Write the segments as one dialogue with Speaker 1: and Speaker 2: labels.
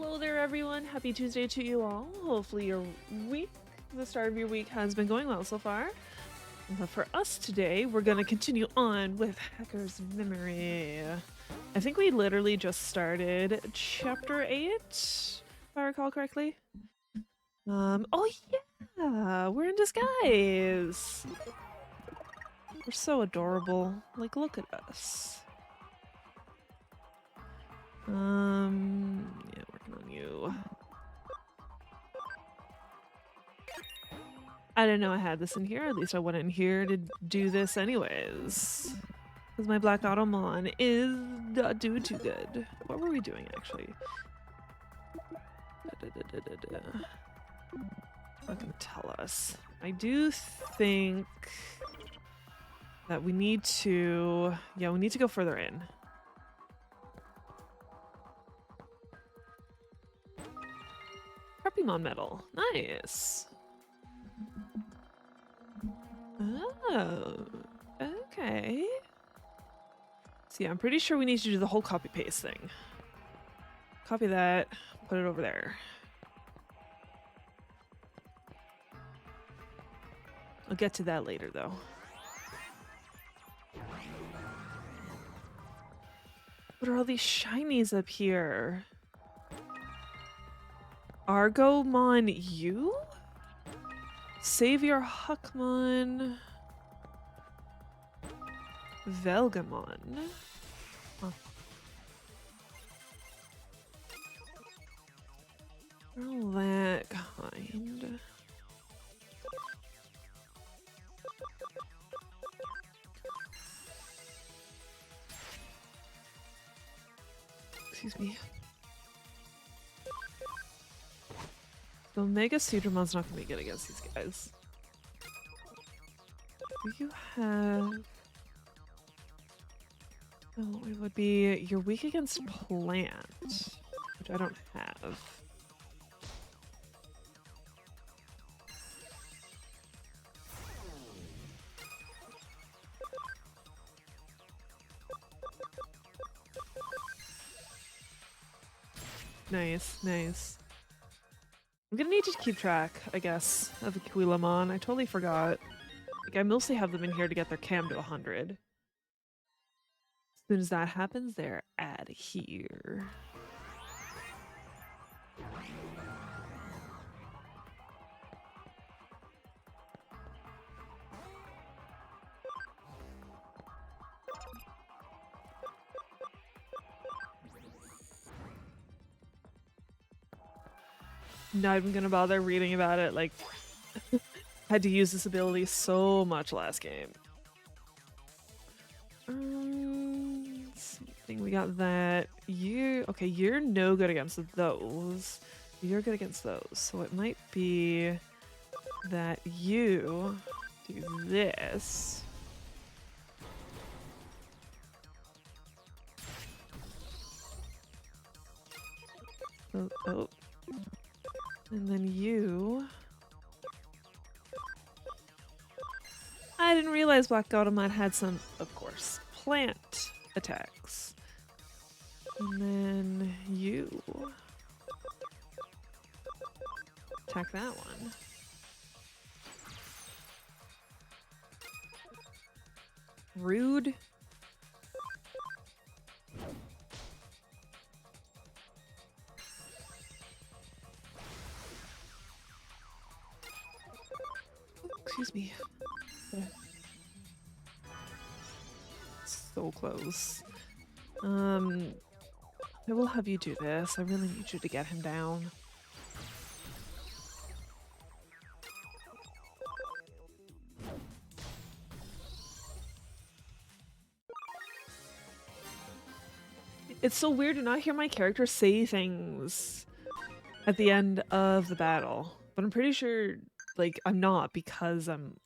Speaker 1: Hello there, everyone. Happy Tuesday to you all. Hopefully, your week, the start of your week, has been going well so far. But for us today, we're going to continue on with Hacker's Memory. I think we literally just started chapter 8, if I recall correctly. Oh yeah, we're in disguise. We're so adorable. Like, look at us. Yeah, working on you. I didn't know I had this in here. At least I went in here to do this anyways. Because my Black Automon is not doing too good. What were we doing, actually? Not gonna tell us. I do think that we need to... Yeah, we need to go further in. Harpymon medal. Nice. Oh, okay. So yeah, I'm pretty sure we need to do the whole copy-paste thing. Copy that, put it over there. I'll get to that later, though. What are all these shinies up here? Argomon you? Savior Huckmon. Velgamon. Huh. All that kind. Excuse me. So Mega Sudramon's not gonna be good against these guys. Do you have... Oh, it would be you're weak against plant, which I don't have. Nice, nice. I'm gonna need to keep track, I guess, of the Quilamon. I totally forgot. Like, I mostly have them in here to get their cam to 100. As soon as that happens, they're out of here. Not even gonna bother reading about it, like, had to use this ability so much last game. I think we got that. Okay, you're no good against those. You're good against those, so it might be that you do this. Oh. And then you... I didn't realize Black Automon had some, of course, plant attacks. And then you... attack that one. Rude. Excuse me. So close. I will have you do this. I really need you to get him down. It's so weird to not hear my character say things at the end of the battle, but I'm pretty sure, like, I'm not because I'm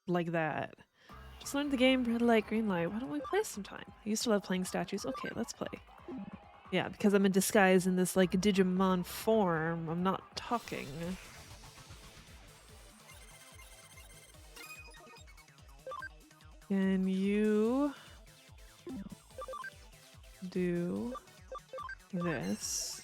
Speaker 1: like that. Just learned the game, red light, green light. Why don't we play sometime? I used to love playing statues. Okay, let's play. Yeah, because I'm in disguise in this, like, Digimon form, I'm not talking. Can you do this?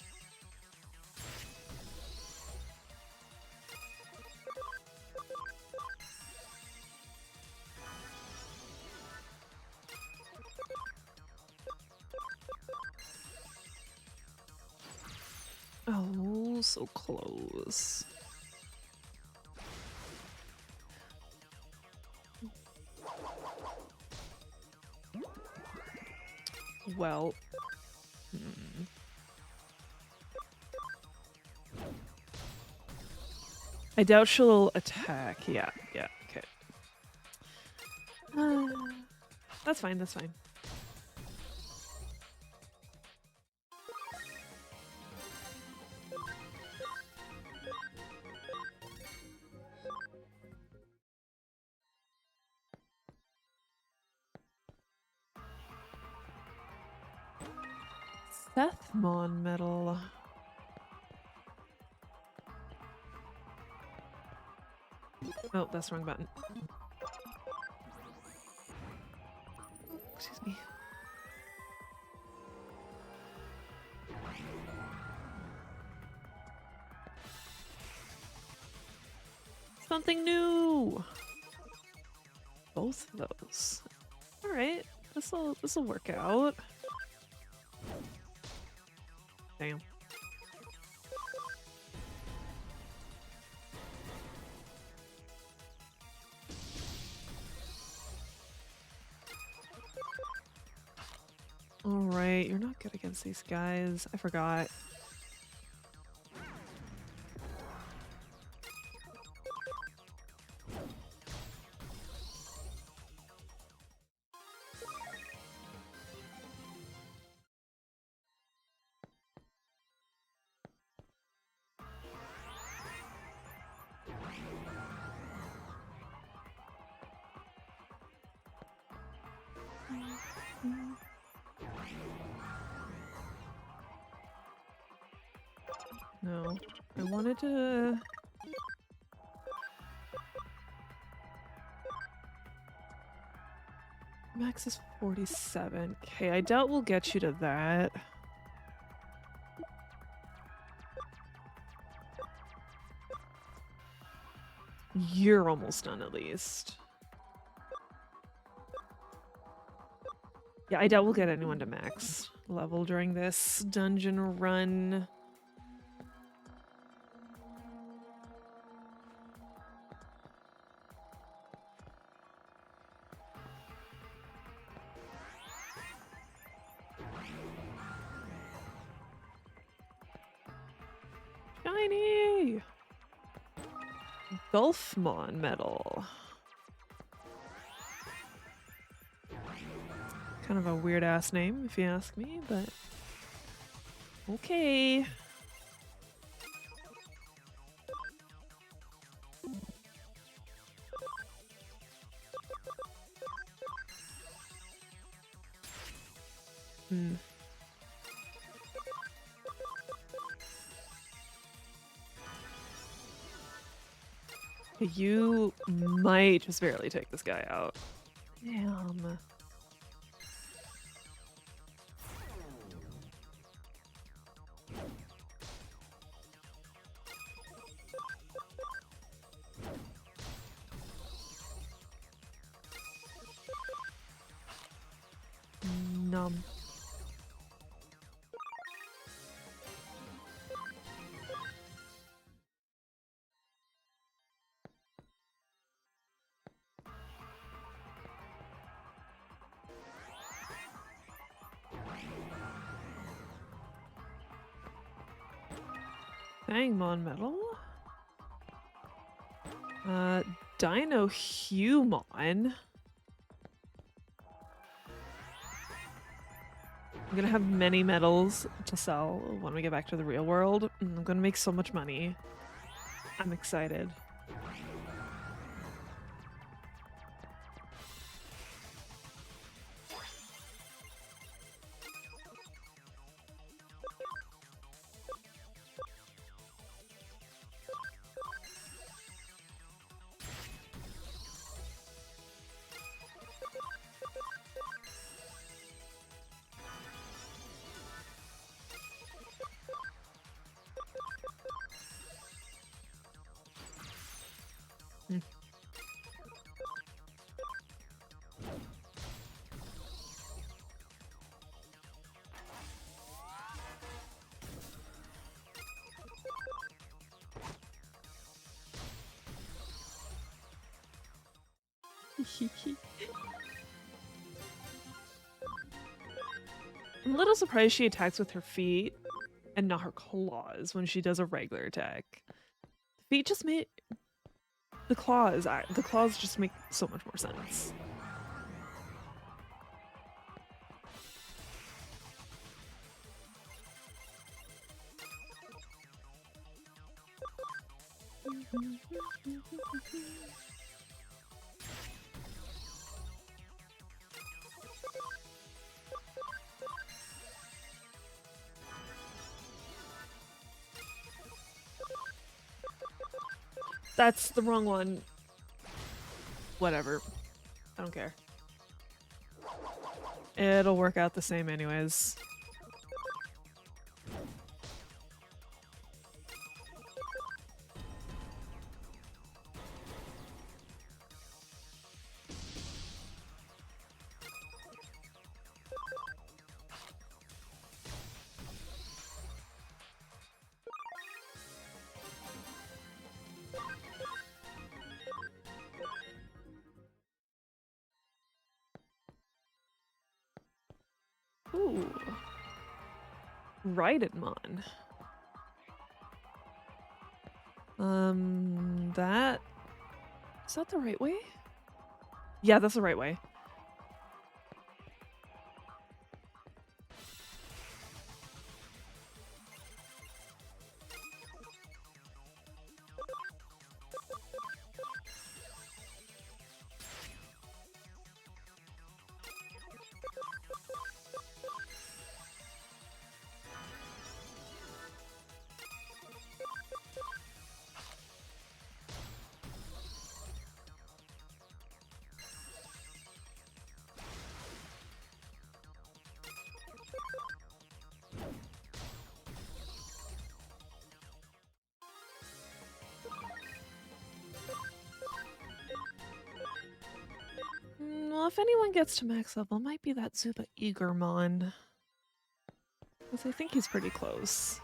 Speaker 1: Oh, so close. Well. I doubt she'll attack. Yeah, yeah, okay. That's fine, that's fine. Sethmon medal. Oh, that's the wrong button. Excuse me. Something new. Both of those. All right, this'll work out. Damn. All right, you're not good against these guys. I forgot. No, I wanted to... Max is 47. Okay, I doubt we'll get you to that. You're almost done, at least. Yeah, I doubt we'll get anyone to max level during this dungeon run. Shiny! Gulfmon medal. Kind of a weird ass name, if you ask me, but okay. Hmm. You might just barely take this guy out. Damn. Numb. Fangmon medal. Dino Human. I'm gonna have many medals to sell when we get back to the real world. I'm gonna make so much money. I'm excited. I'm a little surprised she attacks with her feet and not her claws when she does a regular attack. The feet just make the claws just make so much more sense. That's the wrong one. Whatever. I don't care. It'll work out the same anyways. Ooh. Raidedmon. That... Is that the right way? Yeah, that's the right way. Well, if anyone gets to max level, it might be that Zuba Eagermon. Because I think he's pretty close.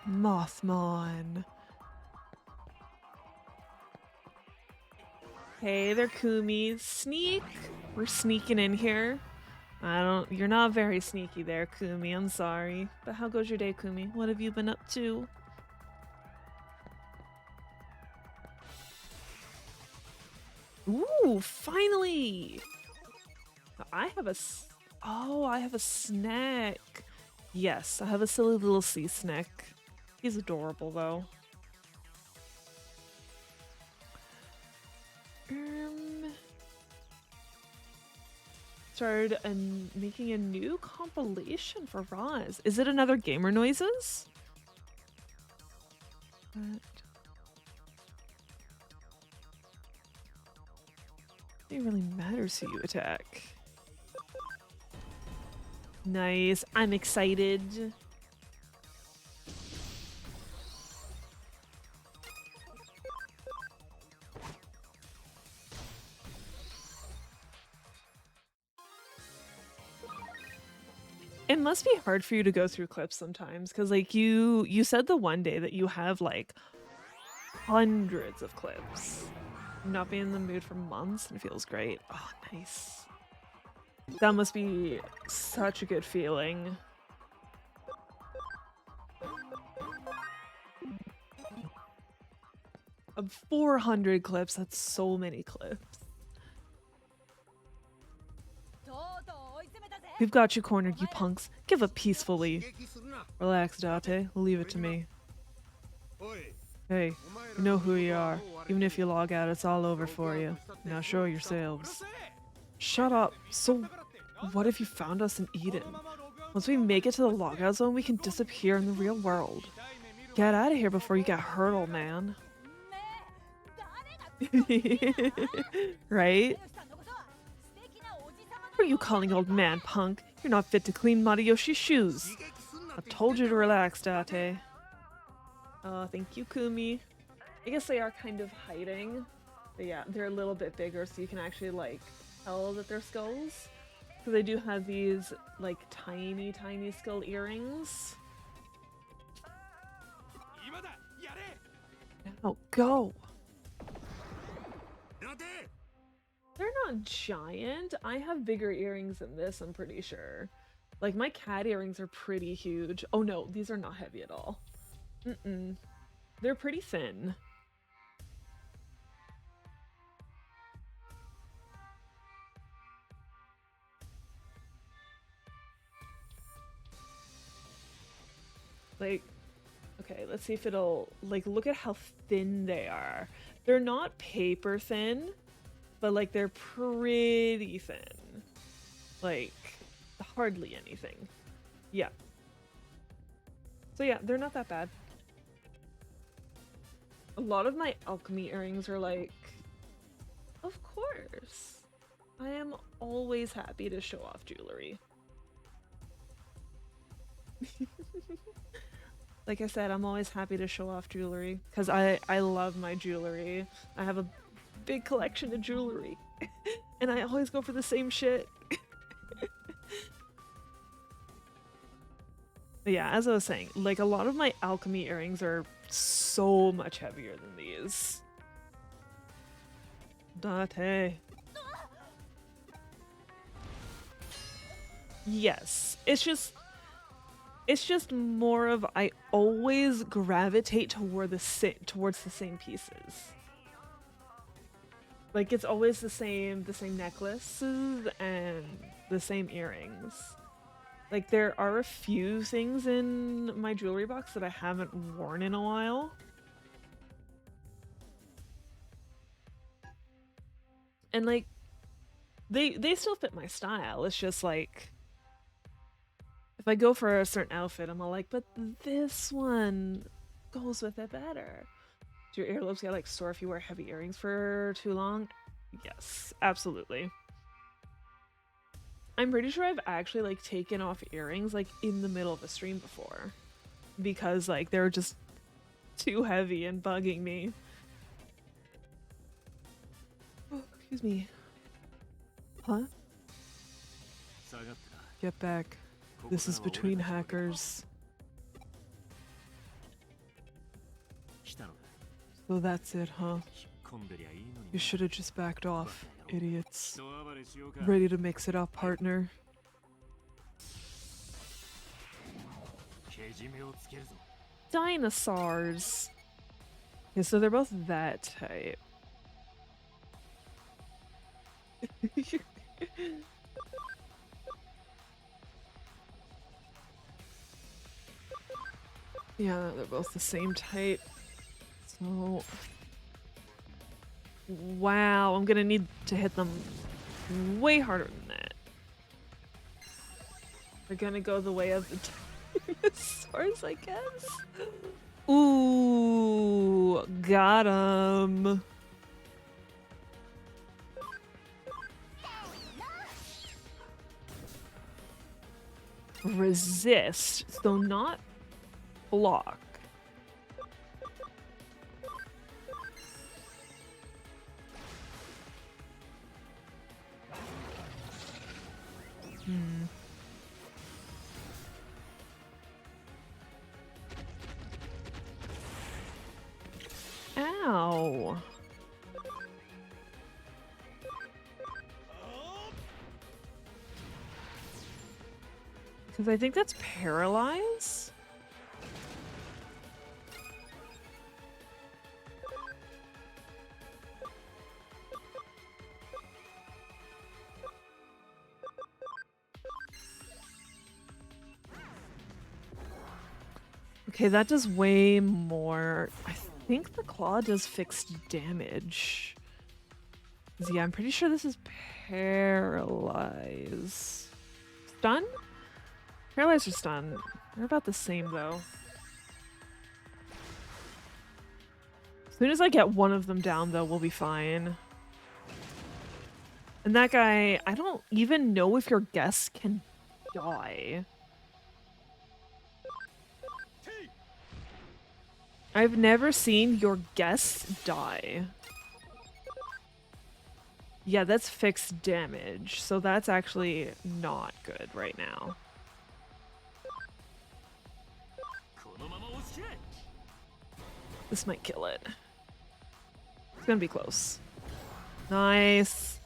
Speaker 1: Mothmon. Hey there, Kumi. Sneak! We're sneaking in here. You're not very sneaky there, Kumi. I'm sorry. But how goes your day, Kumi? What have you been up to? Ooh, finally! I have a snack. Yes, I have a silly little sea snack. He's adorable, though. Started making a new compilation for Roz. Is it another Gamer Noises? What? It really matters who you attack. Nice. I'm excited. It must be hard for you to go through clips sometimes, because like you said the one day that you have like hundreds of clips. Not being in the mood for months and it feels great. Oh, nice. That must be such a good feeling. Of 400 clips, that's so many clips. We've got you cornered, you punks. Give up peacefully. Relax, Date. Leave it to me. Hey, you know who you are. Even if you log out, it's all over for you. Now show yourselves. Shut up. So, what if you found us in Eden? Once we make it to the logout zone, we can disappear in the real world. Get out of here before you get hurt, old man. Right? What are you calling old man, punk? You're not fit to clean Madayoshi's shoes. I told you to relax, Date. Thank you, Kumi. I guess they are kind of hiding. But yeah, they're a little bit bigger, so you can actually, like, tell that they're skulls. So they do have these, like, tiny, tiny skull earrings. Oh, go! They're not giant. I have bigger earrings than this, I'm pretty sure. Like, my cat earrings are pretty huge. Oh no, these are not heavy at all. Mm-mm. They're pretty thin. Like, okay, let's see if it'll, like, look at how thin they are. They're not paper thin, but, like, they're pretty thin. Like, hardly anything. Yeah. So yeah, they're not that bad. A lot of my alchemy earrings are like, of course. I am always happy to show off jewelry. Like I said, I'm always happy to show off jewelry because I love my jewelry. I have a big collection of jewelry and I always go for the same shit. But yeah, as I was saying, like a lot of my alchemy earrings are so much heavier than these. Date. Yes, it's just more of I always gravitate toward towards the same pieces. Like it's always the same necklaces and the same earrings. Like there are a few things in my jewelry box that I haven't worn in a while. And like they still fit my style. It's just like if I go for a certain outfit, I'm all like, but this one goes with it better. Do your earlobes get like sore if you wear heavy earrings for too long? Yes, absolutely. I'm pretty sure I've actually like taken off earrings like in the middle of a stream before because like they're just too heavy and bugging me. Oh, excuse me. Huh? Get back. This is between hackers. So that's it, huh? You should have just backed off, idiots. Ready to mix it up, partner? Dinosaurs! Okay, so they're both that type. Yeah, they're both the same type. So... Wow, I'm gonna need to hit them way harder than that. We're gonna go the way of the dinosaurs, I guess? Ooh, got him. Resist, so not block. Ow. Because I think that's paralyze? Okay, that does way more. I think the claw does fixed damage. Yeah, I'm pretty sure this is paralyze. Stun? Paralyze or stun? They're about the same though. As soon as I get one of them down though, we'll be fine. And that guy, I don't even know if your guess can die. I've never seen your guess die. Yeah, that's fixed damage, so that's actually not good right now. This might kill it. gonna be close. Nice.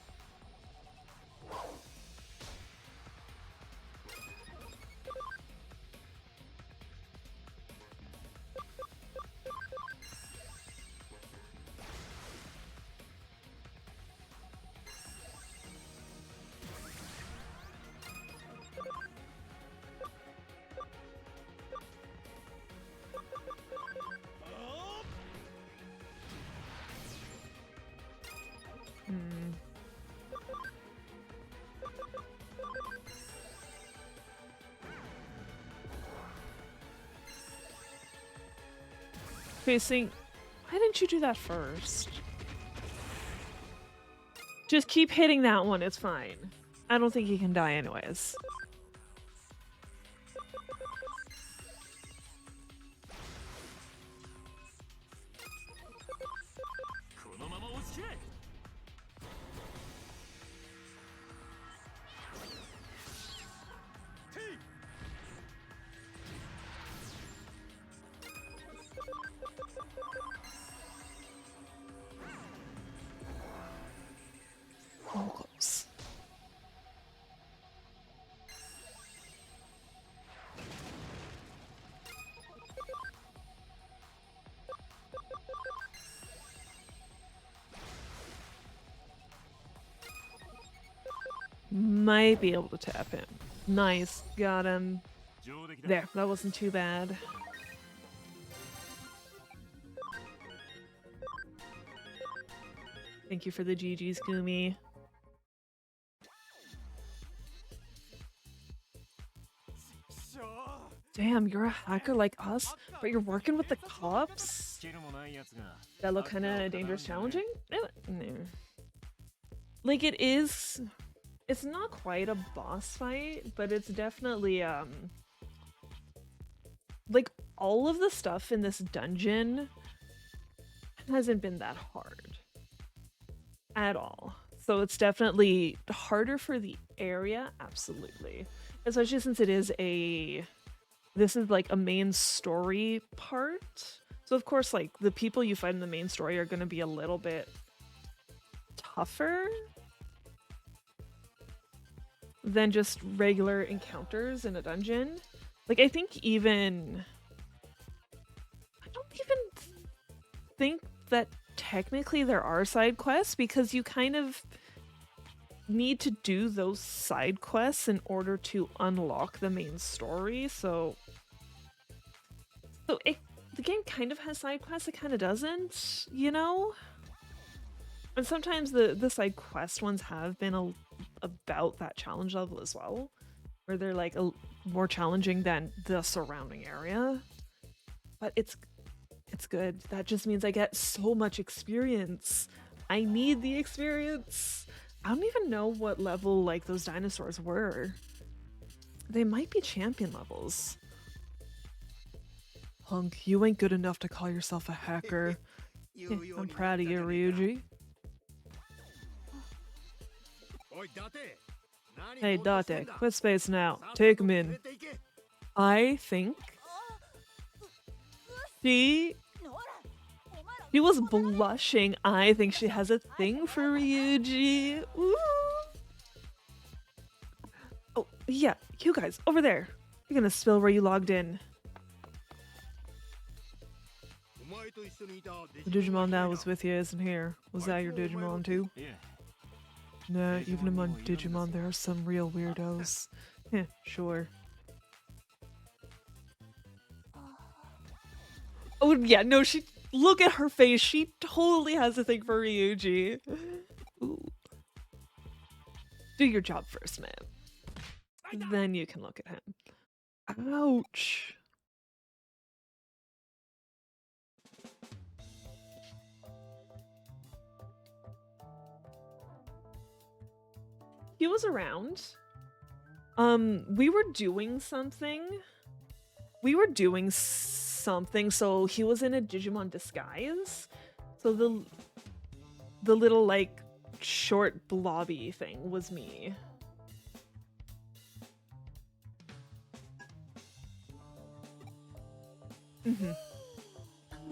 Speaker 1: Facing. Why didn't you do that first? Just keep hitting that one, it's fine. I don't think he can die anyways. Close. Might be able to tap him. Nice, got him. There, that wasn't too bad. Thank you for the GG's, Gumi. Damn, you're a hacker like us, but you're working with the cops? That look kind of dangerous, challenging? No. Like, it is... It's not quite a boss fight, but it's definitely, like, all of the stuff in this dungeon hasn't been that hard. At all. So it's definitely harder for the area, absolutely. Especially since it is a... This is like a main story part. So of course, like, the people you fight in the main story are going to be a little bit tougher than just regular encounters in a dungeon. Like, I think even... I don't even think that technically there are side quests, because you kind of need to do those side quests in order to unlock the main story. So the game kind of has side quests, it kind of doesn't, you know? And sometimes the side quest ones have been about that challenge level as well, where they're like more challenging than the surrounding area. But it's good. That just means I get so much experience. I need the experience. I don't even know what level like those dinosaurs were. They might be champion levels. Hunk, you ain't good enough to call yourself a hacker. I'm proud of you, Ryuji. Hey, Date, quit space now. Take him in. I think she was blushing. I think she has a thing for Ryuji. Ooh. Oh, yeah, you guys, over there. You're gonna spill where you logged in. The Digimon that was with you isn't here. Was that your Digimon too? Nah, even among Digimon there are some real weirdos. Heh, sure. Oh yeah, no, look at her face. She totally has a thing for Ryuji. Ooh. Do your job first, man. Then you can look at him. Ouch. He was around. We were doing something. So he was in a Digimon disguise. So the little like short blobby thing was me.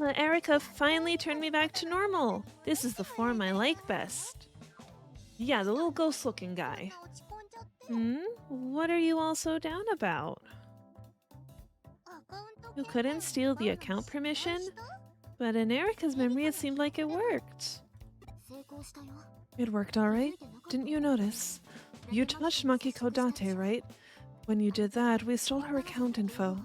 Speaker 1: Erica finally turned me back to normal. This is the form I like best. Yeah, the little ghost-looking guy. Hmm? What are you all so down about? You couldn't steal the account permission? But in Erica's memory, it seemed like it worked. It worked alright. Didn't you notice? You touched Makiko Date, right? When you did that, we stole her account info.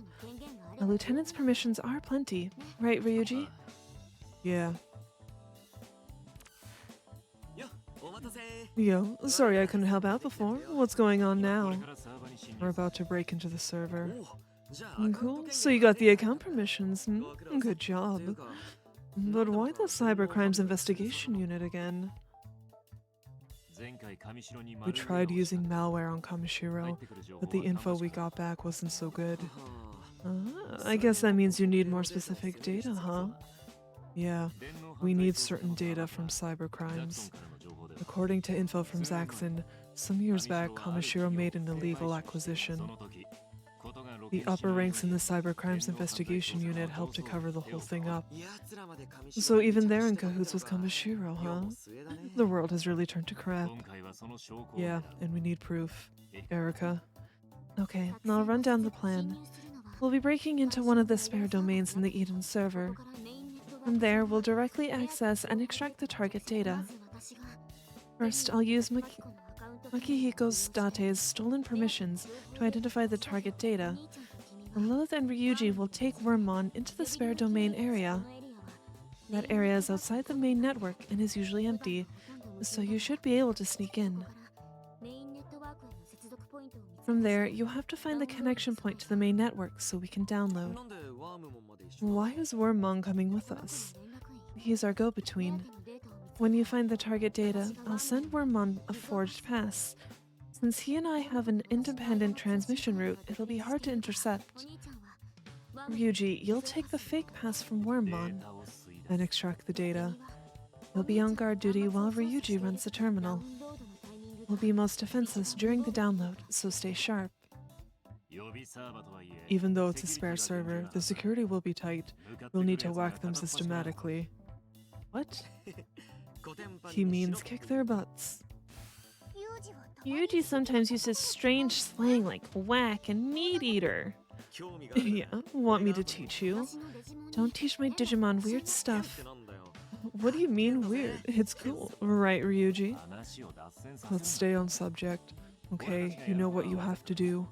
Speaker 1: A lieutenant's permissions are plenty, right, Ryuji? Yeah. Yo, sorry I couldn't help out before. What's going on now? We're about to break into the server. Cool. So you got the account permissions. Good job. But why the Cybercrimes Investigation Unit again? We tried using malware on Kamishiro, but the info we got back wasn't so good. I guess that means you need more specific data, huh? Yeah, we need certain data from cybercrimes. According to info from Zaxxon, some years back, Kamishiro made an illegal acquisition. The upper ranks in the Cybercrimes Investigation Unit helped to cover the whole thing up. So even they're in cahoots with Kamishiro, huh? The world has really turned to crap. Yeah, and we need proof. Erica. Okay, I'll run down the plan. We'll be breaking into one of the spare domains in the Eden server. From there, we'll directly access and extract the target data. First, I'll use Makihiko's Date's stolen permissions to identify the target data. Lilith and Ryuji will take Wormmon into the spare domain area. That area is outside the main network and is usually empty, so you should be able to sneak in. From there, you'll have to find the connection point to the main network so we can download. Why is Wormmon coming with us? He's our go-between. When you find the target data, I'll send Wormmon a forged pass. Since he and I have an independent transmission route, it'll be hard to intercept. Ryuji, you'll take the fake pass from Wormmon and extract the data. You'll be on guard duty while Ryuji runs the terminal. We'll be most defenseless during the download, so stay sharp. Even though it's a spare server, the security will be tight. We'll need to whack them systematically. What? He means kick their butts. Yuji sometimes uses strange slang like whack and meat eater. Yeah, want me to teach you? Don't teach my Digimon weird stuff. What do you mean weird? It's cool, right, Ryuji? Let's stay on subject. Okay, you know what you have to do.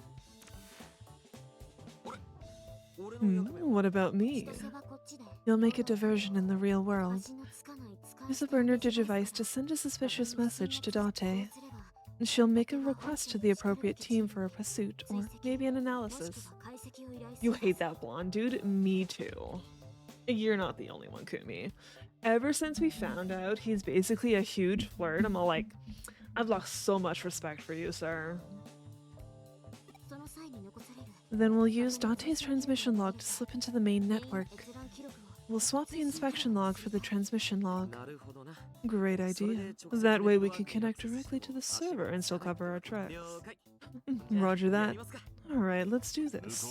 Speaker 1: What about me? You'll make a diversion in the real world. Use a burner digivice to send a suspicious message to Date. She'll make a request to the appropriate team for a pursuit, or maybe an analysis. You hate that blonde dude? Me too. You're not the only one, Kumi. Ever since we found out he's basically a huge flirt, I'm all like, I've lost so much respect for you, sir. Then we'll use Date's transmission log to slip into the main network. We'll swap the inspection log for the transmission log. Great idea. That way we can connect directly to the server and still cover our tracks. Roger that. Alright, let's do this.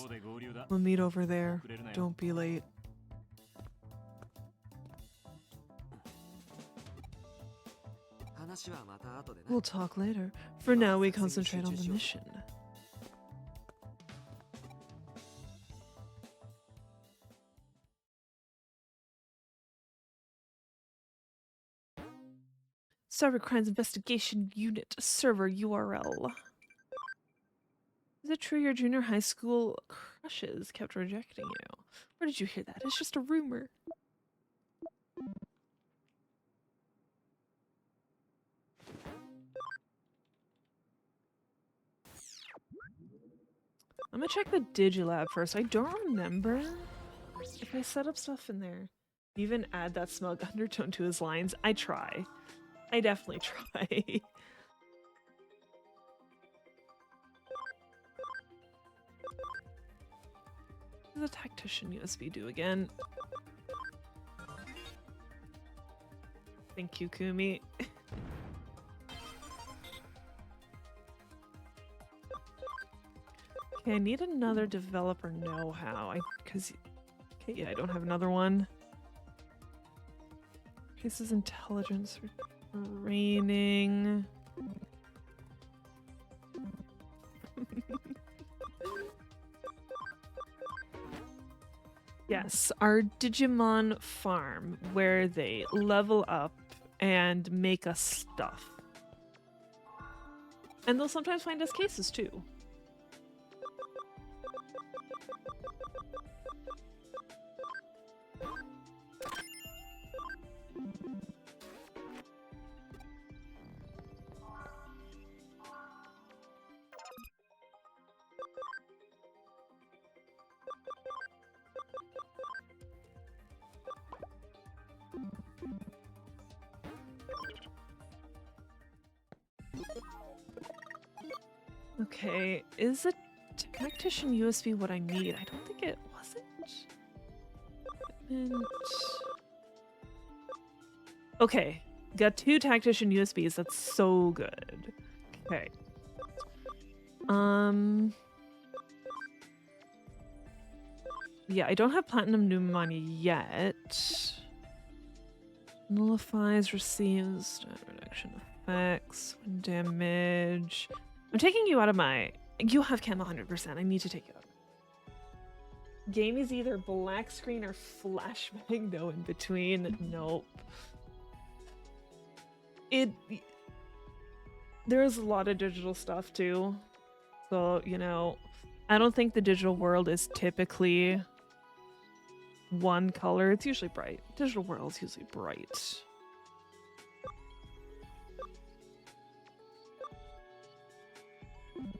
Speaker 1: We'll meet over there. Don't be late. We'll talk later. For now, we concentrate on the mission. Cybercrimes Investigation Unit server URL. Is it true your junior high school crushes kept rejecting you? Where did you hear that? It's just a rumor. I'm gonna check the Digilab first. I don't remember if I set up stuff in there. Even add that smug undertone to his lines. I try. I definitely try. What does the tactician USB do again? Thank you, Kumi. Okay, I need another developer know-how. Okay, yeah, I don't have another one. Increases intelligence for training. Yes, our Digimon farm, where they level up and make us stuff. And they'll sometimes find us cases too. Okay, is a tactician USB what I need? I don't think it wasn't. Equipment. Okay, got 2 tactician USBs. That's so good. Okay. Yeah, I don't have platinum pneumonia yet. Nullifies, receives reduction effects, damage. I'm taking you out of my. You have chem 100%. I need to take you out. Game is either black screen or flashbang. No in between. Nope. There's a lot of digital stuff too. So, you know, I don't think the digital world is typically one color. It's usually bright. Digital world is usually bright.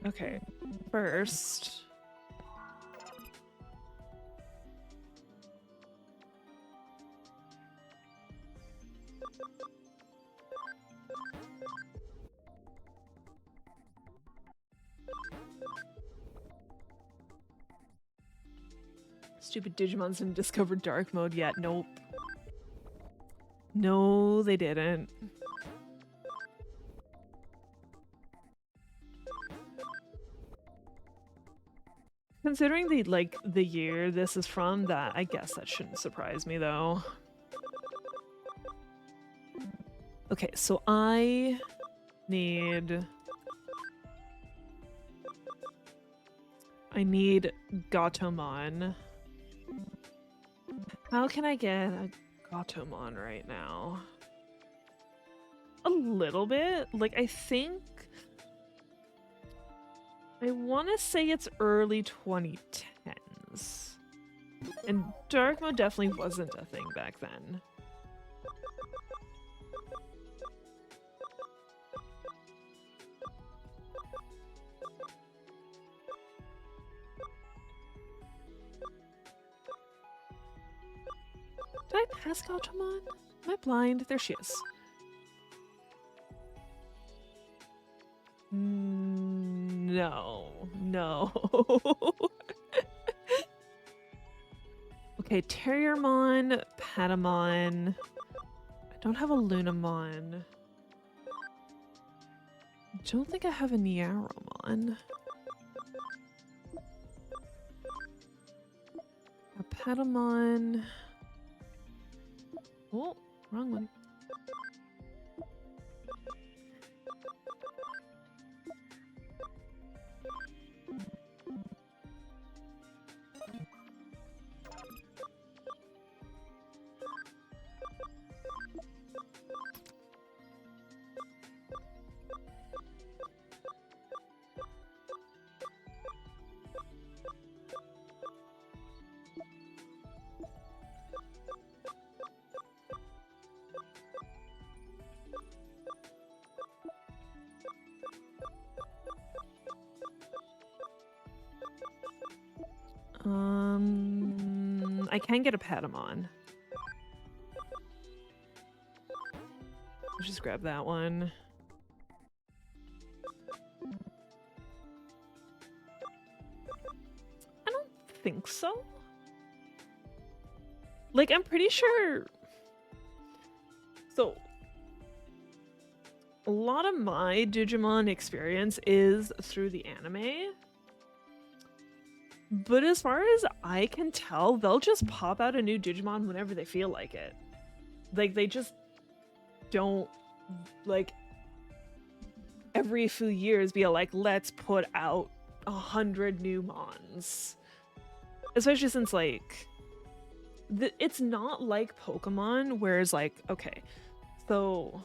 Speaker 1: Okay, first. Stupid Digimons didn't discover dark mode yet. Nope. No, they didn't. Considering the year this is from, that I guess that shouldn't surprise me though. Okay, so I need Gatomon. How can I get a Gatomon right now? A little bit. Like, I think I want to say it's early 2010s. And dark mode definitely wasn't a thing back then. Did I pass Gatomon? Am I blind? There she is. No. No. Okay, Terriermon, Patamon. I don't have a Lunamon. I don't think I have a Nyaromon. A Patamon. Oh, wrong one. I can get a Patamon. Let's just grab that one. I don't think so. Like, I'm pretty sure. So, a lot of my Digimon experience is through the anime. But as far as I can tell, they'll just pop out a new Digimon whenever they feel like it. Like, they just don't like every few years be like, let's put out 100 new mons. Especially since like it's not like Pokemon, whereas like, okay, so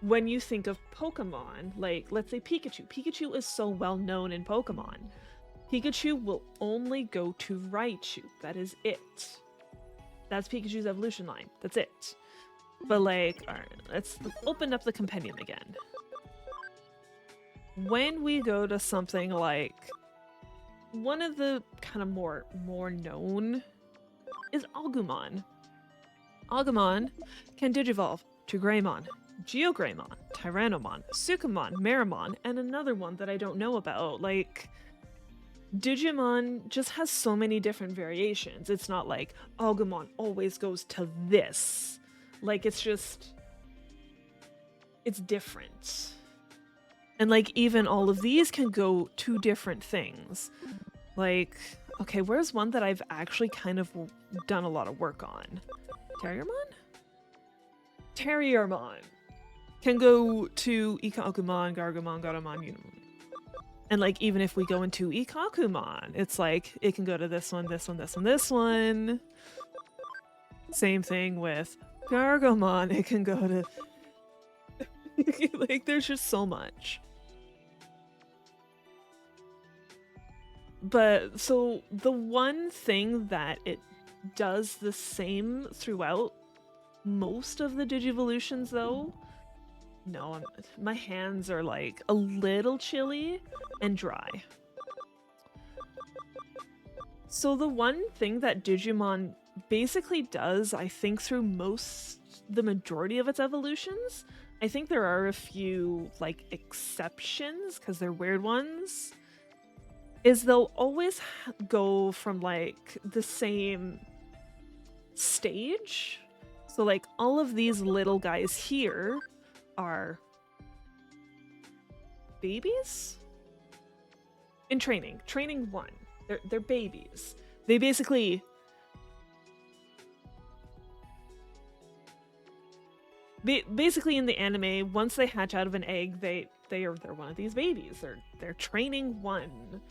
Speaker 1: when you think of Pokemon, like let's say Pikachu is so well known in Pokemon. Pikachu will only go to Raichu. That is it. That's Pikachu's evolution line. That's it. But like, alright, let's open up the compendium again. When we go to something like one of the kind of more known is Agumon. Agumon can digivolve to Greymon, Geogreymon, Tyrannomon, Sukamon, Marimon, and another one that I don't know about. Like, Digimon just has so many different variations. It's not like Agumon always goes to this. Like, it's just... it's different. And like, even all of these can go to different things. Like, okay, where's one that I've actually kind of done a lot of work on? Terriermon? Terriermon can go to Ikakumon, Gargumon, Garamon, Unimon. And like, even if we go into Ikakumon, it's like, it can go to this one, this one, this one, this one. Same thing with Gargomon, it can go to... like, there's just so much. But, so, the one thing that it does the same throughout most of the Digivolutions, though... No, my hands are, like, a little chilly and dry. So the one thing that Digimon basically does, I think, through the majority of its evolutions, I think there are a few, like, exceptions, because they're weird ones, is they'll always go from, like, the same stage. So, like, all of these little guys here are babies? In training. Training 1. They're babies. They basically... basically in the anime, once they hatch out of an egg, they're one of these babies. They're training 1.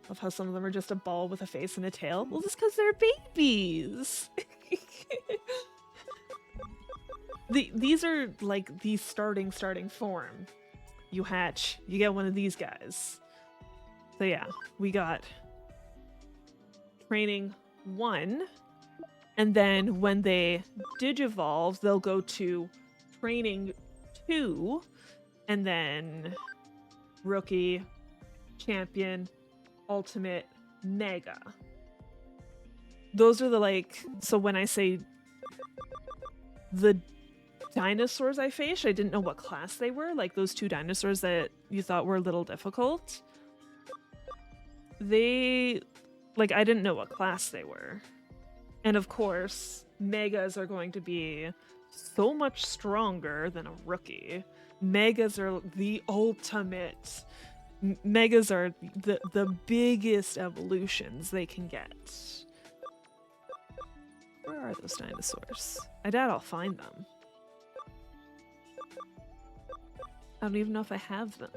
Speaker 1: Of how some of them are just a ball with a face and a tail. Well, just because they're babies. These are like the starting form. You hatch, you get one of these guys. So yeah, we got training 1, and then when they digivolve, they'll go to training 2, and then rookie, champion, ultimate, mega. Those are the, like, so when I say the dinosaurs I faced, I didn't know what class they were. Like, those 2 dinosaurs that you thought were a little difficult. They, like, I didn't know what class they were. And of course, megas are going to be so much stronger than a rookie. Megas are the ultimate. Megas are the biggest evolutions they can get. Where are those dinosaurs? I doubt I'll find them. I don't even know if I have them.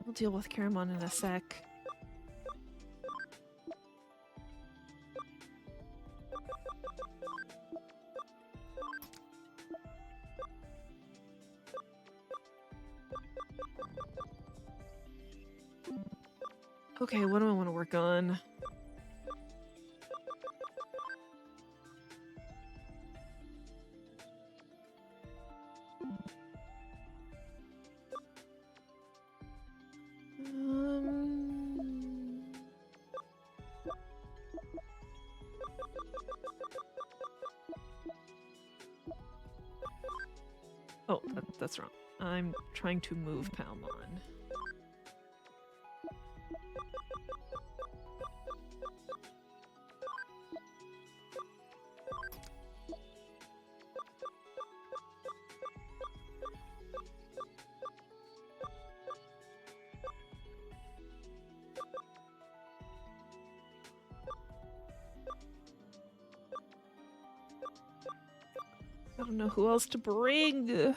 Speaker 1: We'll deal with Caramon in a sec. Okay, what do I want to work on? Oh, that's wrong. I'm trying to move Palmon. I don't know who else to bring.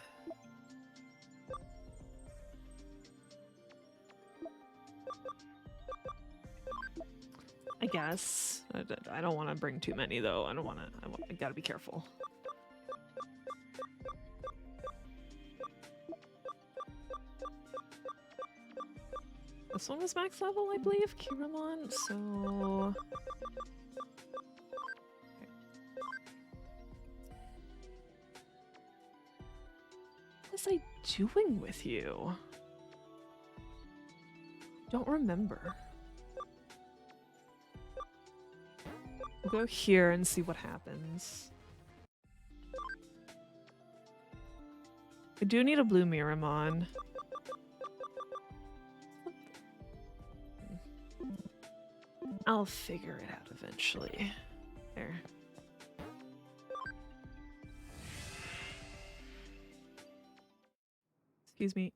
Speaker 1: I guess. I don't want to bring too many though. I don't want to. I gotta be careful. This one was max level, I believe, Kiramon, so... What was I doing with you? Don't remember. We'll go here and see what happens. I do need a blue Miramon. I'll figure it out eventually. There. Excuse me.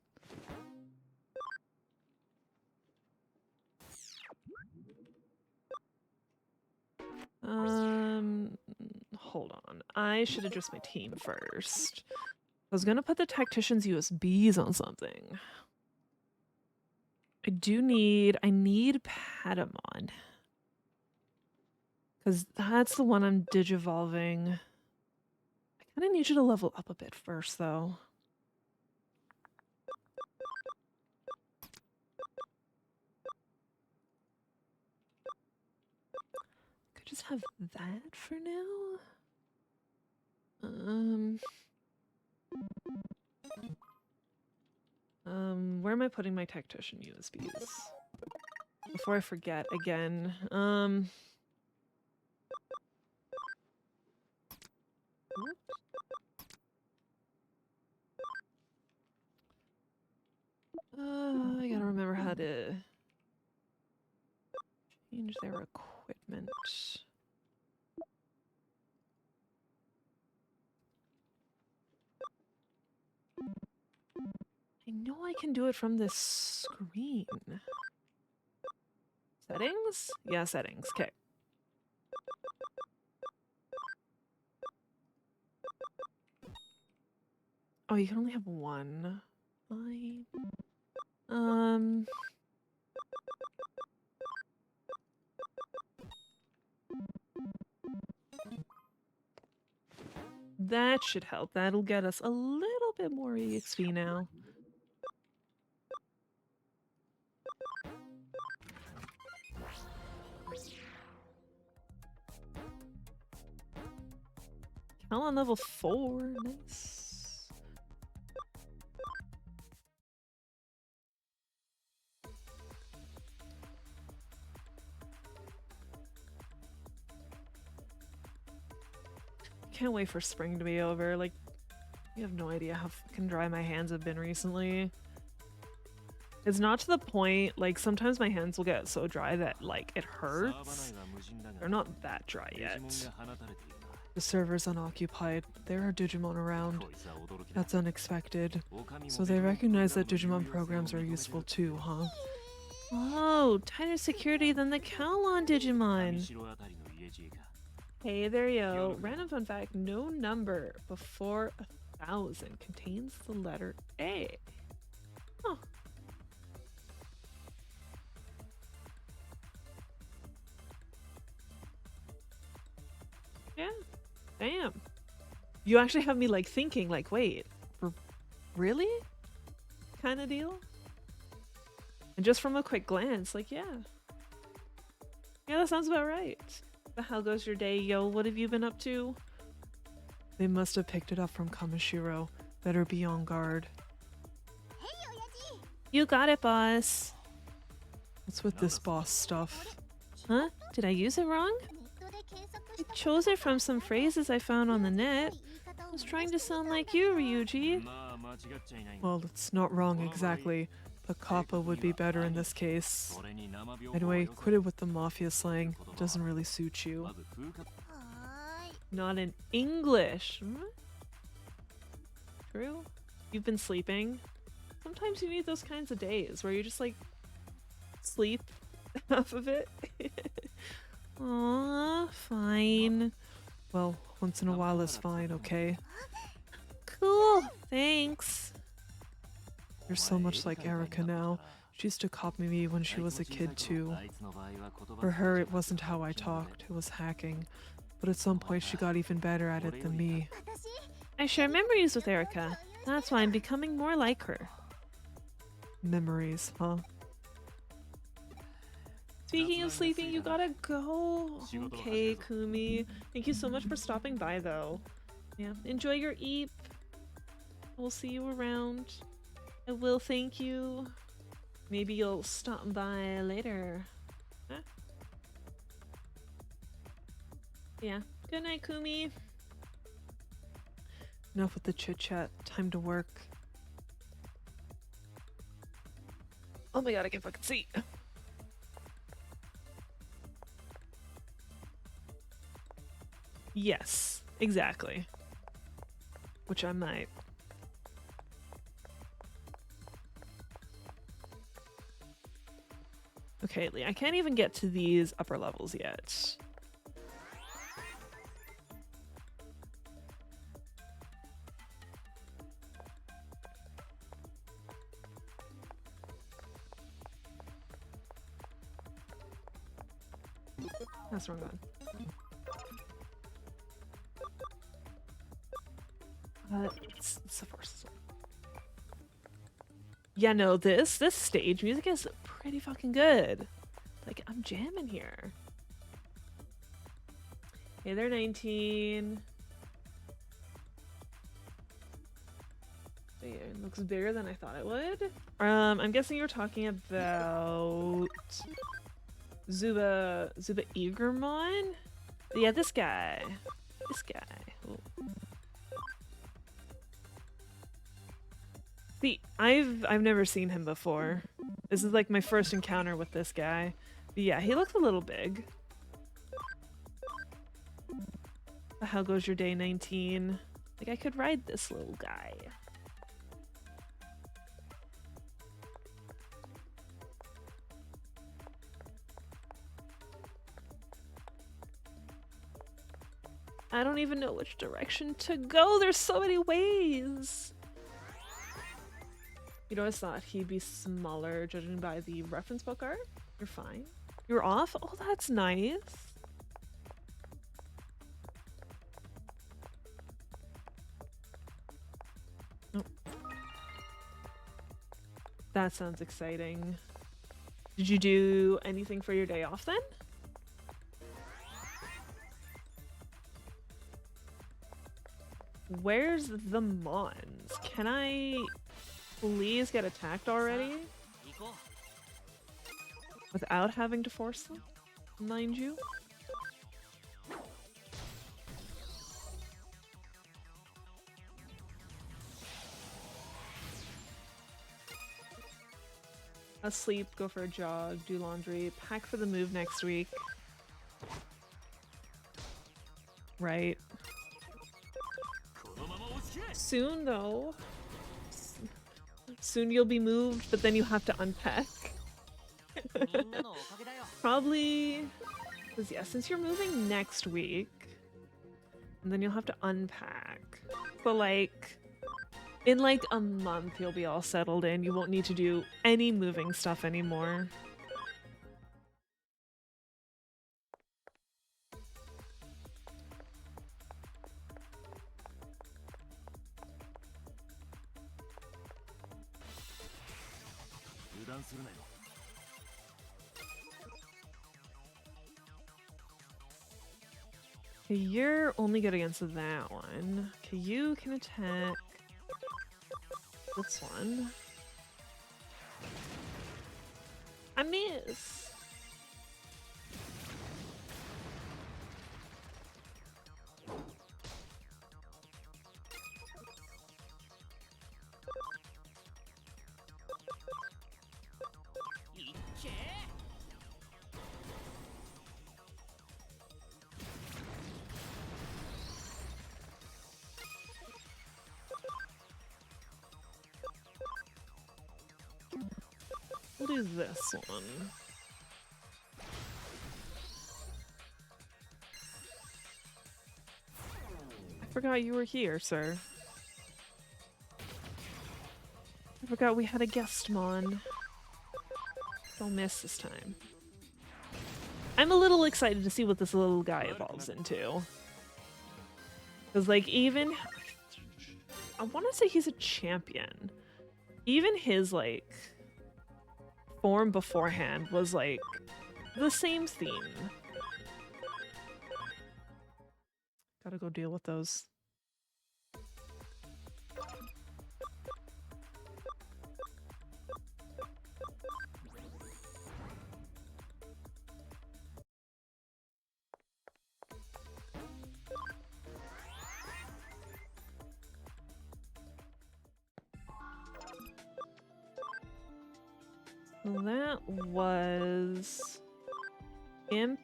Speaker 1: Hold on. I should address my team first. I was gonna put the tactician's USBs on something. I need Patamon. Because that's the one I'm digivolving. I kind of need you to level up a bit first, though. Could just have that for now. Where am I putting my tactician USBs? Before I forget again. I gotta remember how to change their equipment. I know I can do it from this screen. Settings? Yeah, settings. Okay. Oh, you can only have one. Fine. That should help. That'll get us a little bit more EXP now. Cal on level 4. Nice. Can't wait for spring to be over. Like, you have no idea how fucking dry my hands have been recently. It's not to the point, like, sometimes my hands will get so dry that, like, it hurts. They're not that dry yet. The server's unoccupied. There are Digimon around. That's unexpected. So they recognize that Digimon programs are useful too, huh? Oh, tighter security than the Kowloon Digimon! Hey there, yo. Random fun fact, no number before 1,000 contains the letter A. Huh. Yeah. Damn. You actually have me like thinking like, wait, really? Kind of deal? And just from a quick glance, like, yeah. Yeah, that sounds about right. But how goes your day, yo? What have you been up to? They must have picked it up from Kamishiro. Better be on guard. You got it, boss. What's with this boss stuff? Huh? Did I use it wrong? I chose it from some phrases I found on the net. I was trying to sound like you, Ryuji. Well, it's not wrong exactly, but Kappa would be better in this case. Anyway, quit it with the mafia slang. It doesn't really suit you. Not in English. True? You've been sleeping? Sometimes you need those kinds of days where you just like sleep half of it. Aw, fine. Well, once in a while is fine, okay? Cool. Thanks. You're so much like Erica now. She used to copy me when she was a kid too. For her, it wasn't how I talked, it was hacking. But at some point, she got even better at it than me. I share memories with Erica. That's why I'm becoming more like her. Memories, huh? Speaking of sleeping, you gotta go. Okay, Kumi. Thank you so much for stopping by, though. Yeah, enjoy your eep. We'll see you around. I will thank you. Maybe you'll stop by later. Huh? Yeah. Good night, Kumi. Enough with the chit-chat. Time to work. Oh my god, I can fucking see. Yes, exactly. Which I might. Okay, Lee, I can't even get to these upper levels yet. That's the wrong one. It's the first one. Yeah, no, this stage music is pretty fucking good. Like, I'm jamming here. Okay, they're 19. Yeah, it looks bigger than I thought it would. I'm guessing you're talking about Zuba Eagermon? Yeah, this guy. This guy. Ooh. See, I've never seen him before. This is like my first encounter with this guy. But yeah, he looks a little big. How goes your day, 19? Like, I could ride this little guy. I don't even know which direction to go. There's so many ways. You know, I thought he'd be smaller judging by the reference book art. You're fine. You're off? Oh, that's nice. Oh. That sounds exciting. Did you do anything for your day off then? Where's the Mons? Can I please get attacked already? Without having to force them, mind you. Sleep, go for a jog, do laundry, pack for the move next week. Right. Soon, though. Soon you'll be moved, but then you have to unpack. Probably... Because, yeah, since you're moving next week, and then you'll have to unpack. But, like... in like a month, you'll be all settled in. You won't need to do any moving stuff anymore. Okay, you're only good against that one. Okay, you can attack this one. I miss. We'll do this one. I forgot you were here, sir. Forgot we had a guestmon. Don't miss this time. I'm a little excited to see what this little guy evolves into. Because, like, even... I want to say he's a champion. Even his, like, form beforehand was, like, the same theme. Gotta go deal with those. That was Impalpada.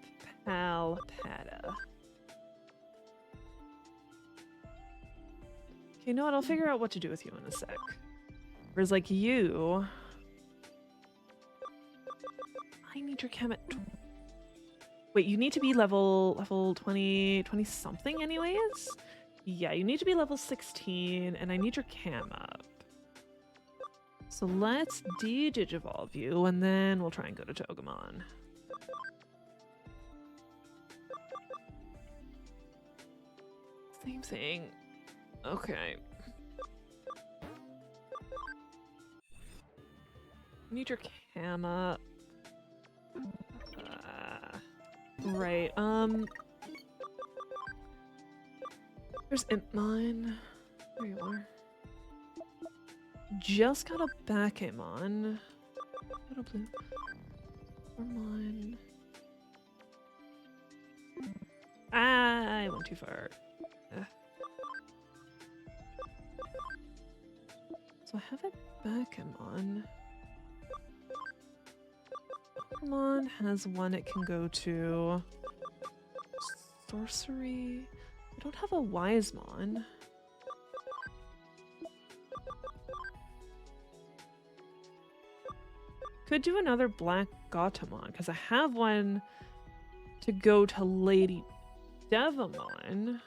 Speaker 1: Okay, you know what? I'll figure out what to do with you in a sec. Whereas, like, you... I need your chem at... Wait, you need to be level 20 something anyways? Yeah, you need to be level 16, and I need your cam up. So let's de-digivolve you, and then we'll try and go to Togemon. Same thing. Okay. Need your cam up. Right, there's Impmon. There you are. Just got a Bakemon. Got a blue. Ormon. Ah, I went too far. So I have a Bakemon. Pokemon has one it can go to. Sorcery. I don't have a Wisemon. Could do another Black Gatomon, because I have one to go to Lady Devamon.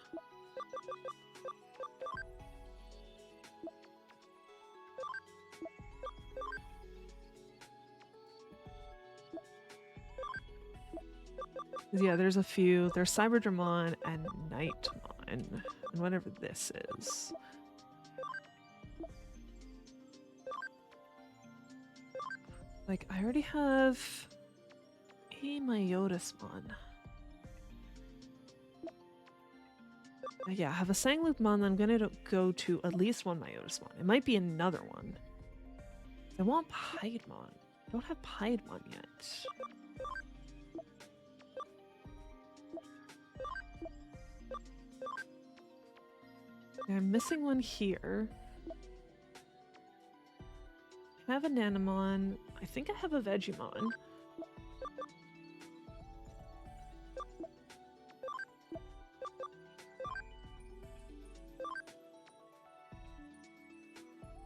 Speaker 1: Yeah, there's a few. There's Cyberdramon and Nightmon, and whatever this is. Like, I already have a Myotismon. Yeah, I have a Sangloopmon that I'm gonna go to at least one Myotismon. It might be another one. I want Piedmon. I don't have Piedmon yet. I'm missing one here. I have a Nanamon. I think I have a Vegemon.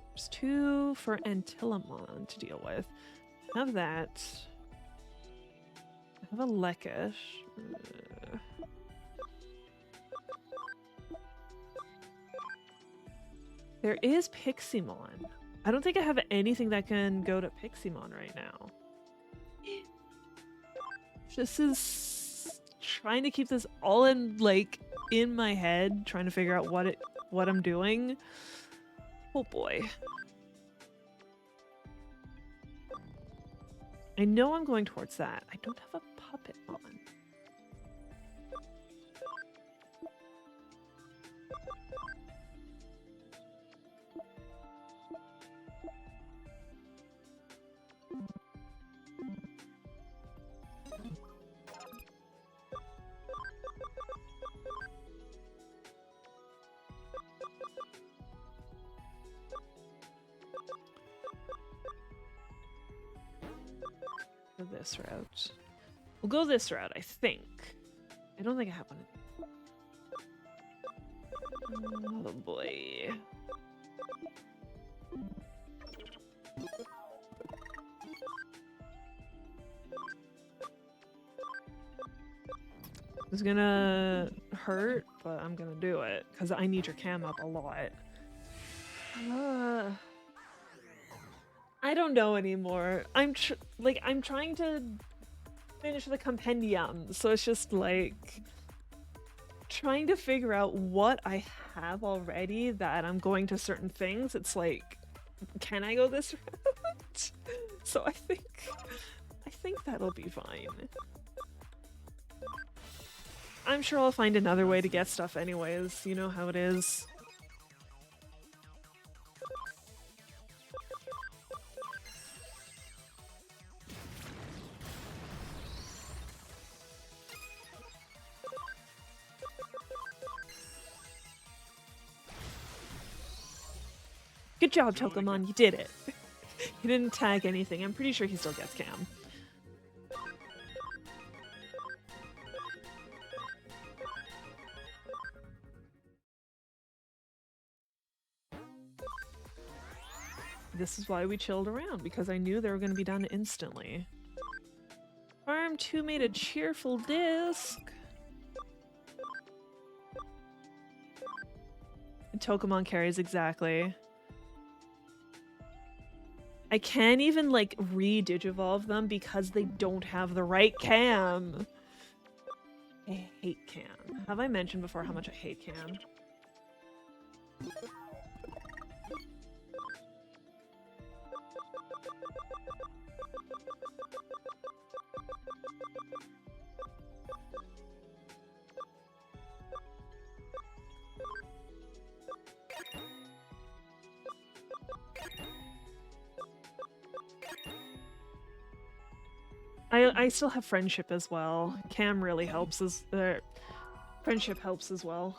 Speaker 1: There's two for Antilamon to deal with. I have that. I have a Lekish. There is Piximon. I don't think I have anything that can go to Piximon right now. This is trying to keep this all in, like, in my head, trying to figure out what I'm doing. Oh boy. I know I'm going towards that. I don't have a Puppetmon. This route. We'll go this route, I think. I don't think I have one. Oh boy. It's gonna hurt, but I'm gonna do it because I need your cam up a lot. I don't know anymore. I'm trying to finish the compendium, so it's just like trying to figure out what I have already that I'm going to certain things. It's like, can I go this route? So I think that'll be fine. I'm sure I'll find another way to get stuff anyways. You know how it is. Good job, Tokamon, you did it. He didn't tag anything. I'm pretty sure he still gets cam. This is why we chilled around, because I knew they were going to be done instantly. Farm 2 made a cheerful disc. And Tokamon carries exactly. I can't even, like, re-digivolve them because they don't have the right cam. I hate cam. Have I mentioned before how much I hate cam? I still have friendship as well. Cam really helps as friendship helps as well.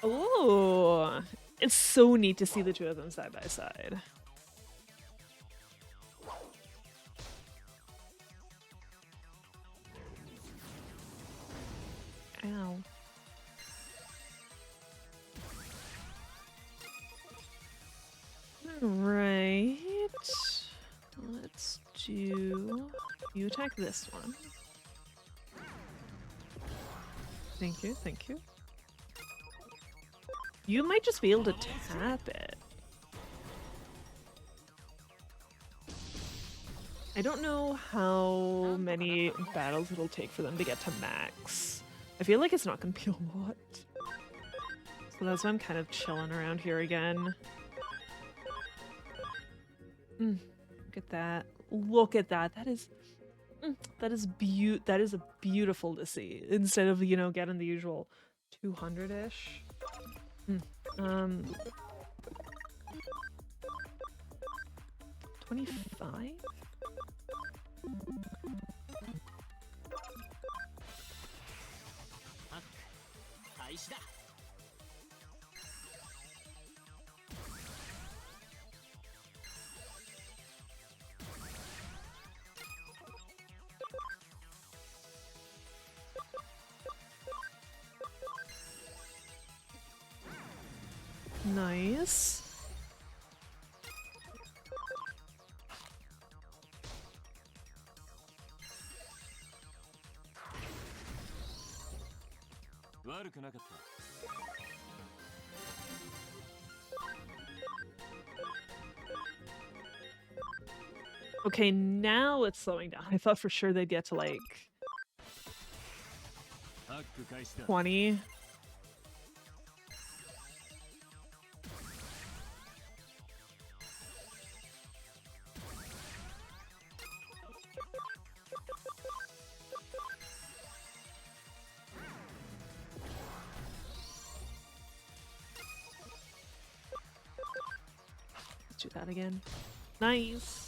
Speaker 1: Oh, it's so neat to see the two of them side by side. Ow. Alright. Let's do... You attack this one. Thank you, thank you. You might just be able to tap it. I don't know how many battles it'll take for them to get to max. I feel like it's not gonna be a lot. So that's why I'm kind of chilling around here again. Look at that. Look at that. That is a beautiful to see. Instead of, you know, getting the usual 200-ish. 25? Nice. Okay, now it's slowing down. I thought for sure they'd get to like 20. Let's do that again. Nice.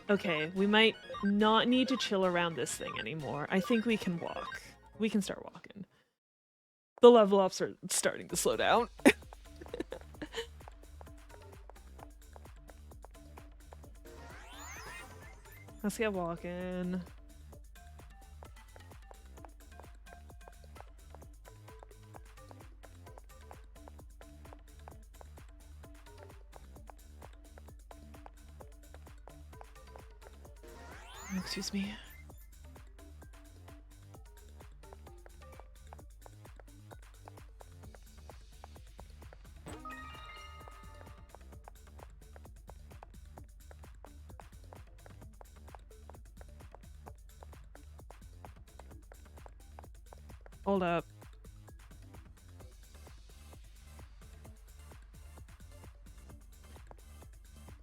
Speaker 1: Okay, we might not need to chill around this thing anymore. I think we can walk. We can start walking. The level ups are starting to slow down. Let's get walking. Excuse me. Hold up.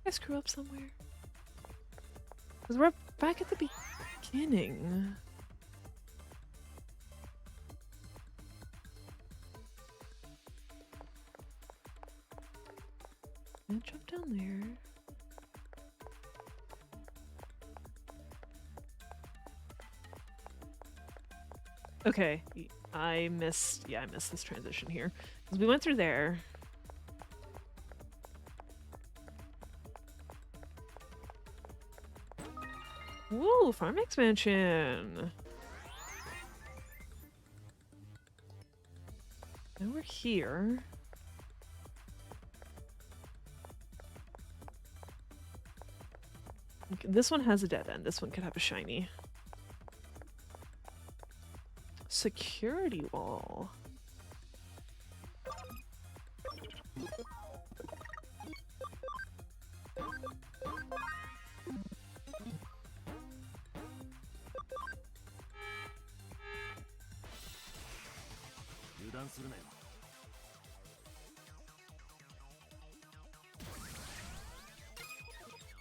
Speaker 1: I screw up somewhere. Because we're back at the beginning. And jump down there. Okay, I missed this transition here. Because we went through there. Woo, farm expansion! Now we're here. Okay, this one has a dead end. This one could have a shiny. Security wall.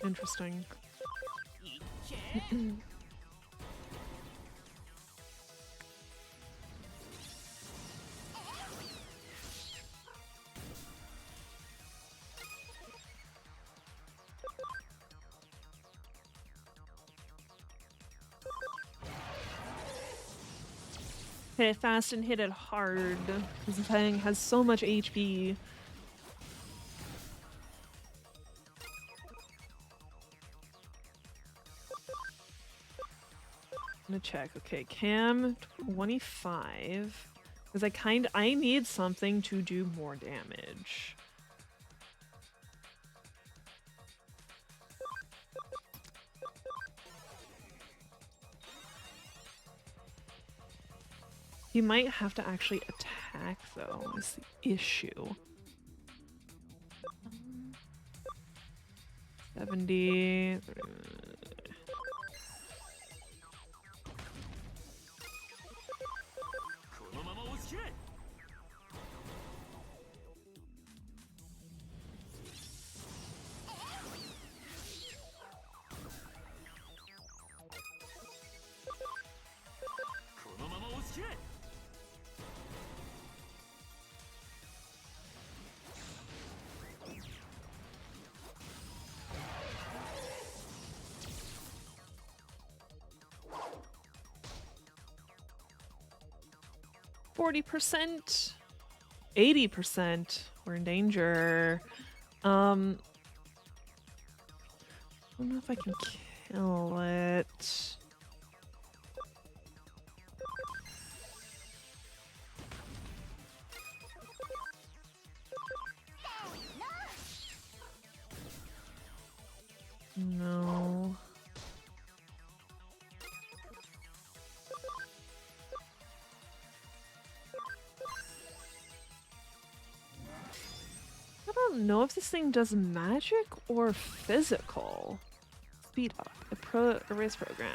Speaker 1: Interesting. Hit it fast and hit it hard. This thing has so much HP. I'm gonna check. Okay, Cam 25. Because I need something to do more damage. You might have to actually attack, though, is the issue. 70. 40%, 80%. We're in danger. I don't know if I can kill it. No. I don't know if this thing does magic or physical. Speed up. Erase program.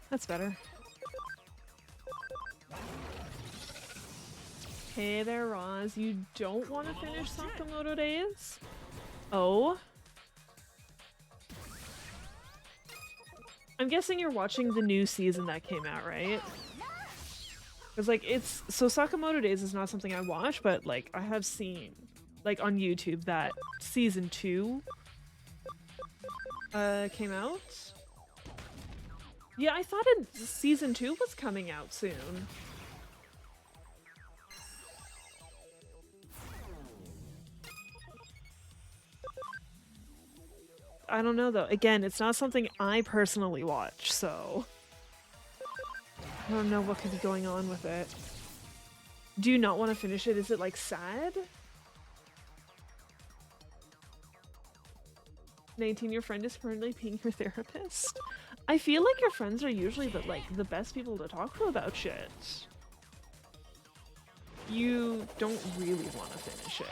Speaker 1: That's better. Hey there, Roz. You don't want to finish Sakamoto Days? Oh? I'm guessing you're watching the new season that came out, right? Because, like, so Sakamoto Days is not something I watch, but, like, I have seen, like, on YouTube that season 2 came out. Yeah, I thought season 2 was coming out soon. I don't know though. Again, it's not something I personally watch, so I don't know what could be going on with it. Do you not want to finish it? Is it like sad? 19, your friend is currently being your therapist. I feel like your friends are usually the best people to talk to about shit. You don't really want to finish it.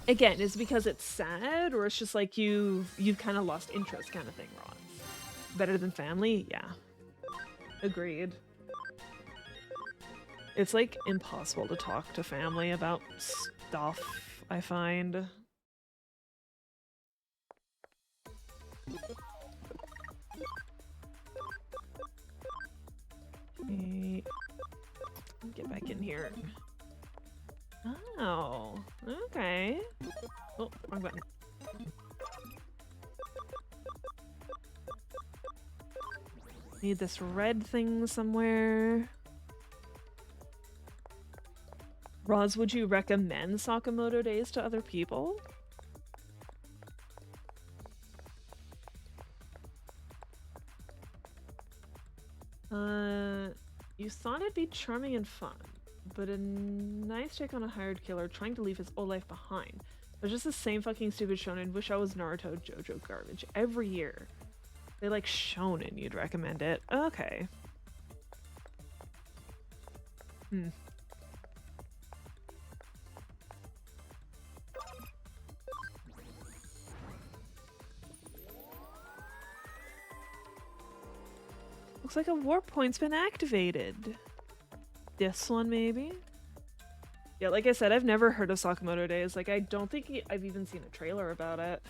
Speaker 1: Again, is it because it's sad, or it's just like you've kind of lost interest kind of thing, Ron? Better than family? Yeah. Agreed. It's like impossible to talk to family about stuff, I find. Okay. Get back in here. Oh, okay. Oh, wrong button. Need this red thing somewhere. Roz, would you recommend Sakamoto Days to other people? You thought it'd be charming and fun, but a nice take on a hired killer trying to leave his old life behind. But just the same fucking stupid shonen. Wish I was Naruto JoJo garbage every year. They like shonen, you'd recommend it. Okay. Looks like a warp point's been activated. This one, maybe? Yeah, like I said, I've never heard of Sakamoto Days. Like, I don't think I've even seen a trailer about it.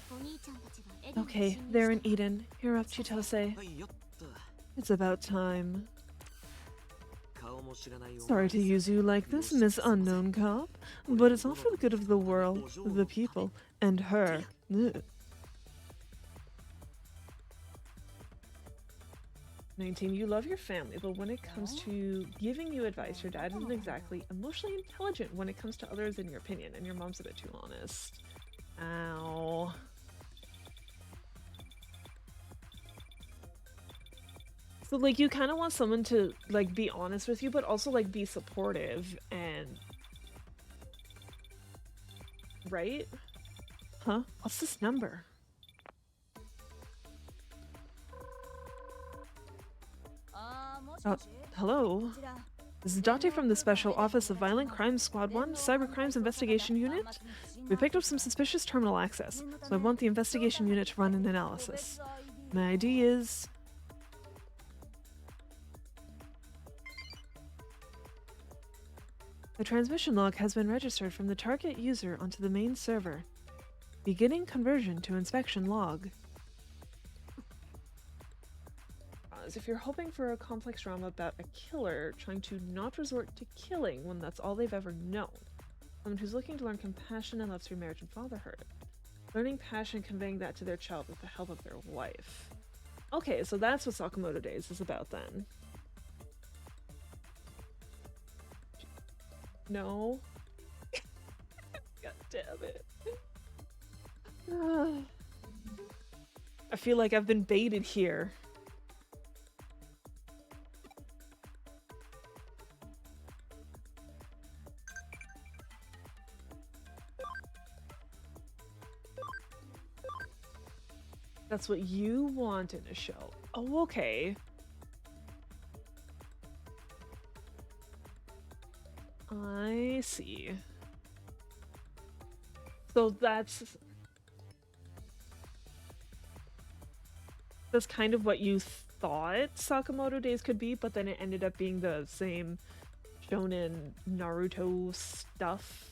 Speaker 1: Okay, they're in Eden. You're up, Chitose. It's about time. Sorry to use you like this, Miss Unknown Cop, but it's all for the good of the world, the people, and her. Ugh. 19, you love your family, but when it comes to giving you advice, your dad isn't exactly emotionally intelligent when it comes to others, in your opinion, and your mom's a bit too honest. Ow. So, like, you kind of want someone to, like, be honest with you, but also, like, be supportive and... Right? Huh? What's this number? Hello? This is Dante from the Special Office of Violent Crimes Squad 1, Cybercrimes Investigation Unit. We picked up some suspicious terminal access, so I want the investigation unit to run an analysis. My ID is... The transmission log has been registered from the target user onto the main server. Beginning conversion to inspection log. As if you're hoping for a complex drama about a killer trying to not resort to killing when that's all they've ever known. Someone who's looking to learn compassion and love through marriage and fatherhood. Learning passion, conveying that to their child with the help of their wife. Okay, so that's what Sakamoto Days is about then. No? God damn it. I feel like I've been baited here. That's what you want in a show. Oh, okay. I see. So that's kind of what you thought Sakamoto Days could be, but then it ended up being the same shonen Naruto stuff.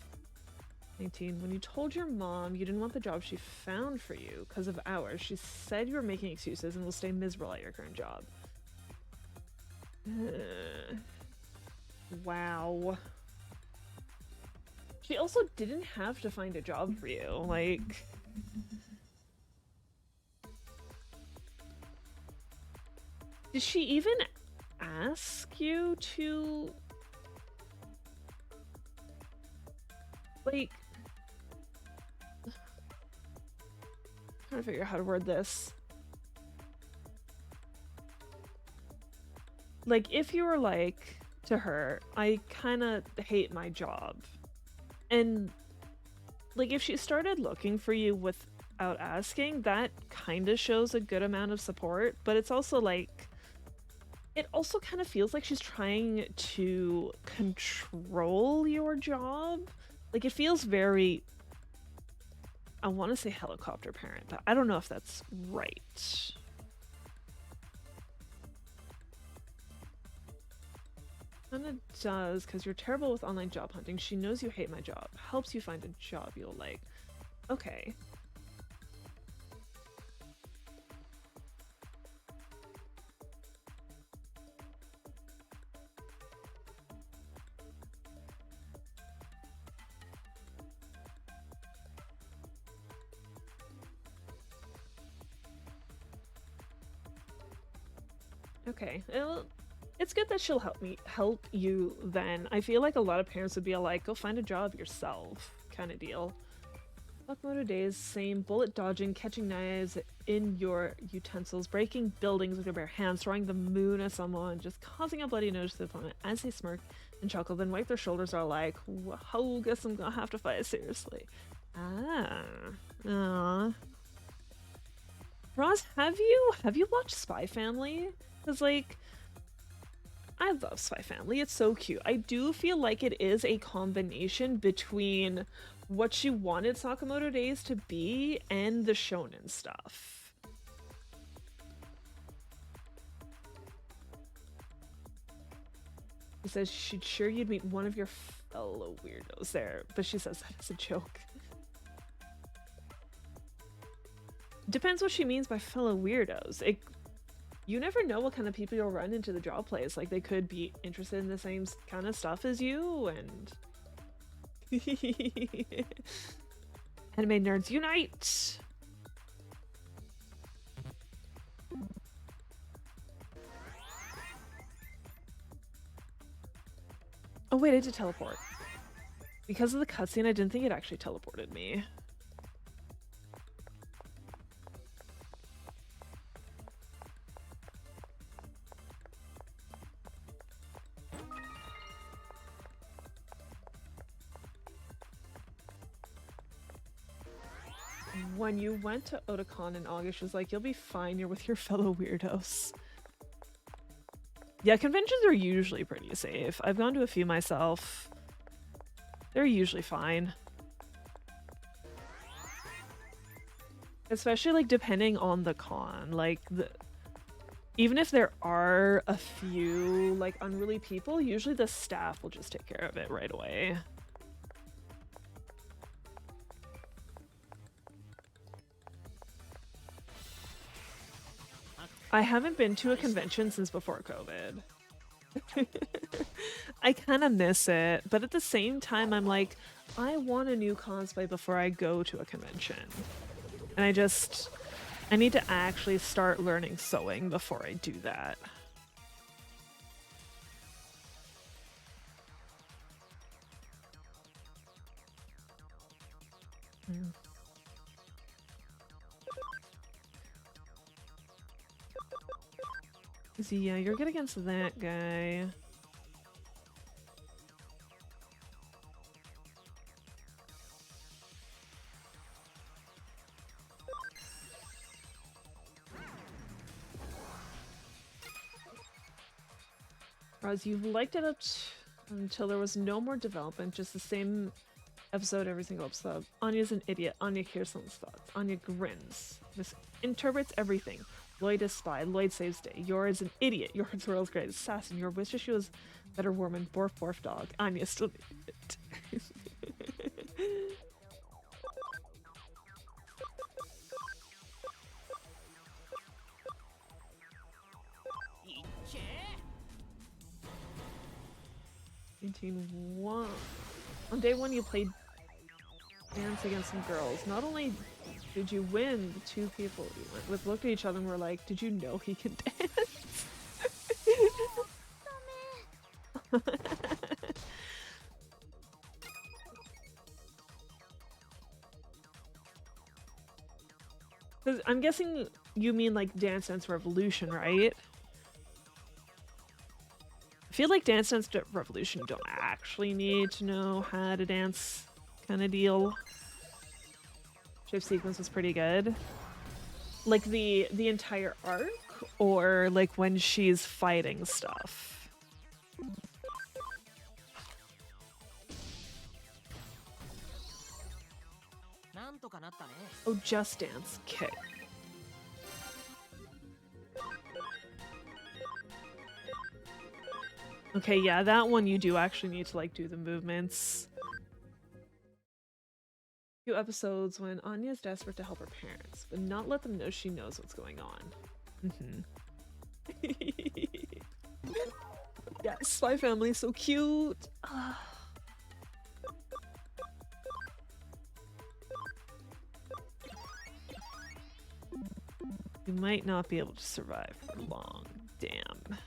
Speaker 1: 19. When you told your mom you didn't want the job she found for you because of hours, she said you were making excuses and will stay miserable at your current job. Wow. She also didn't have to find a job for you, like... Did she even ask you to, like, trying to figure out how to word this. Like, if you were like to her, I kind of hate my job, and like if she started looking for you without asking, that kind of shows a good amount of support, but it's also like, it also kind of feels like she's trying to control your job. Like, it feels very, I want to say helicopter parent, but I don't know if that's right. Kinda does, because you're terrible with online job hunting. She knows you hate my job. Helps you find a job you'll like. Okay. Okay. Well, it's good that she'll help you then. I feel like a lot of parents would be like, go find a job yourself kind of deal. Fuck motor days, same bullet dodging, catching knives in your utensils, breaking buildings with your bare hands, throwing the moon at someone, just causing a bloody nose to the opponent as they smirk and chuckle, then wipe their shoulders, are like, whoa, guess I'm gonna have to fight seriously. Ah. Aww. Roz, have you watched Spy Family? Because, like, I love Spy Family. It's so cute. I do feel like it is a combination between what she wanted Sakamoto Days to be and the shonen stuff. She says she'd sure you'd meet one of your fellow weirdos there, but she says that as a joke. Depends what she means by fellow weirdos. You never know what kind of people you'll run into the job place. Like, they could be interested in the same kind of stuff as you, and anime nerds unite! Oh wait, I did teleport. Because of the cutscene, I didn't think it actually teleported me. When you went to Otakon in August, she was like, you'll be fine, you're with your fellow weirdos. Yeah, conventions are usually pretty safe. I've gone to a few myself. They're usually fine. Especially, like, depending on the con. Like, even if there are a few, like, unruly people, usually the staff will just take care of it right away. I haven't been to a convention since before COVID. I kind of miss it, but at the same time, I'm like, I want a new cosplay before I go to a convention. And I need to actually start learning sewing before I do that. Mm. So yeah, you're good against that guy. Whereas you liked it until there was no more development, just the same episode every single episode. Anya's an idiot. Anya hears someone's thoughts. Anya grins. Misinterprets everything. Lloyd is spy. Lloyd saves day. Yor is an idiot. Yor's the world's greatest assassin. Yor wishes she was better woman. Borf borf dog. Anya still it. One. On day one, you played dance against some girls. Not only did you win, the two people you went with looked at each other and were like, did you know he can dance? Because I'm guessing you mean like Dance Dance Revolution, right? I feel like Dance Dance Revolution you don't actually need to know how to dance kind of deal. Shift sequence was pretty good. Like the entire arc, or like when she's fighting stuff? Oh, Just Dance. Okay. Okay, yeah, that one you do actually need to like do the movements. Few episodes when Anya is desperate to help her parents, but not let them know she knows what's going on. Yeah, Spy Family, so cute. You might not be able to survive for long. Damn.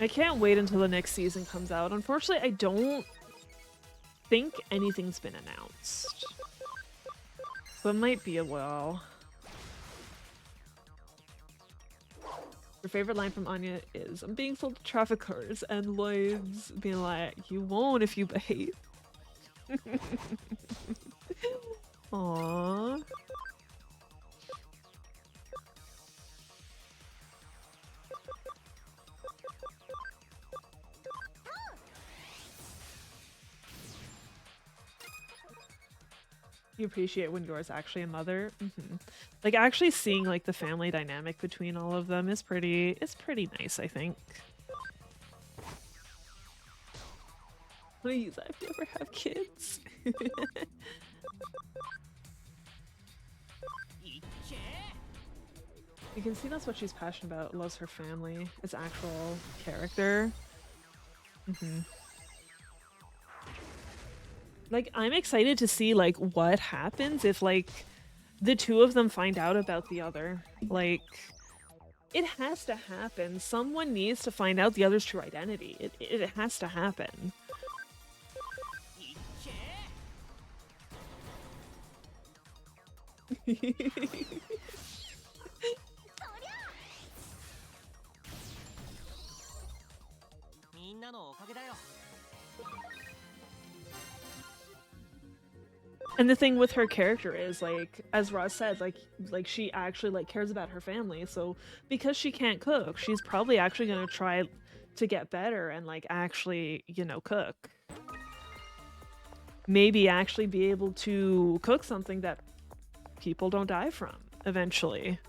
Speaker 1: I can't wait until the next season comes out. Unfortunately, I don't think anything's been announced. So it might be a while. Your favorite line from Anya is, I'm being sold to traffickers, and Lloyd's being like, you won't if you behave. Aww. You appreciate when Yor's actually a mother. Like actually seeing like the family dynamic between all of them is pretty nice, I think. Please, if you ever have kids. You can see that's what she's passionate about, loves her family, its actual character. Like, I'm excited to see, like, what happens if, like, the two of them find out about the other. Like, it has to happen. Someone needs to find out the other's true identity. It has to happen. And the thing with her character is, like, as Roz said, like she actually like cares about her family. So because she can't cook, she's probably actually gonna try to get better and like actually, you know, cook. Maybe actually be able to cook something that people don't die from eventually.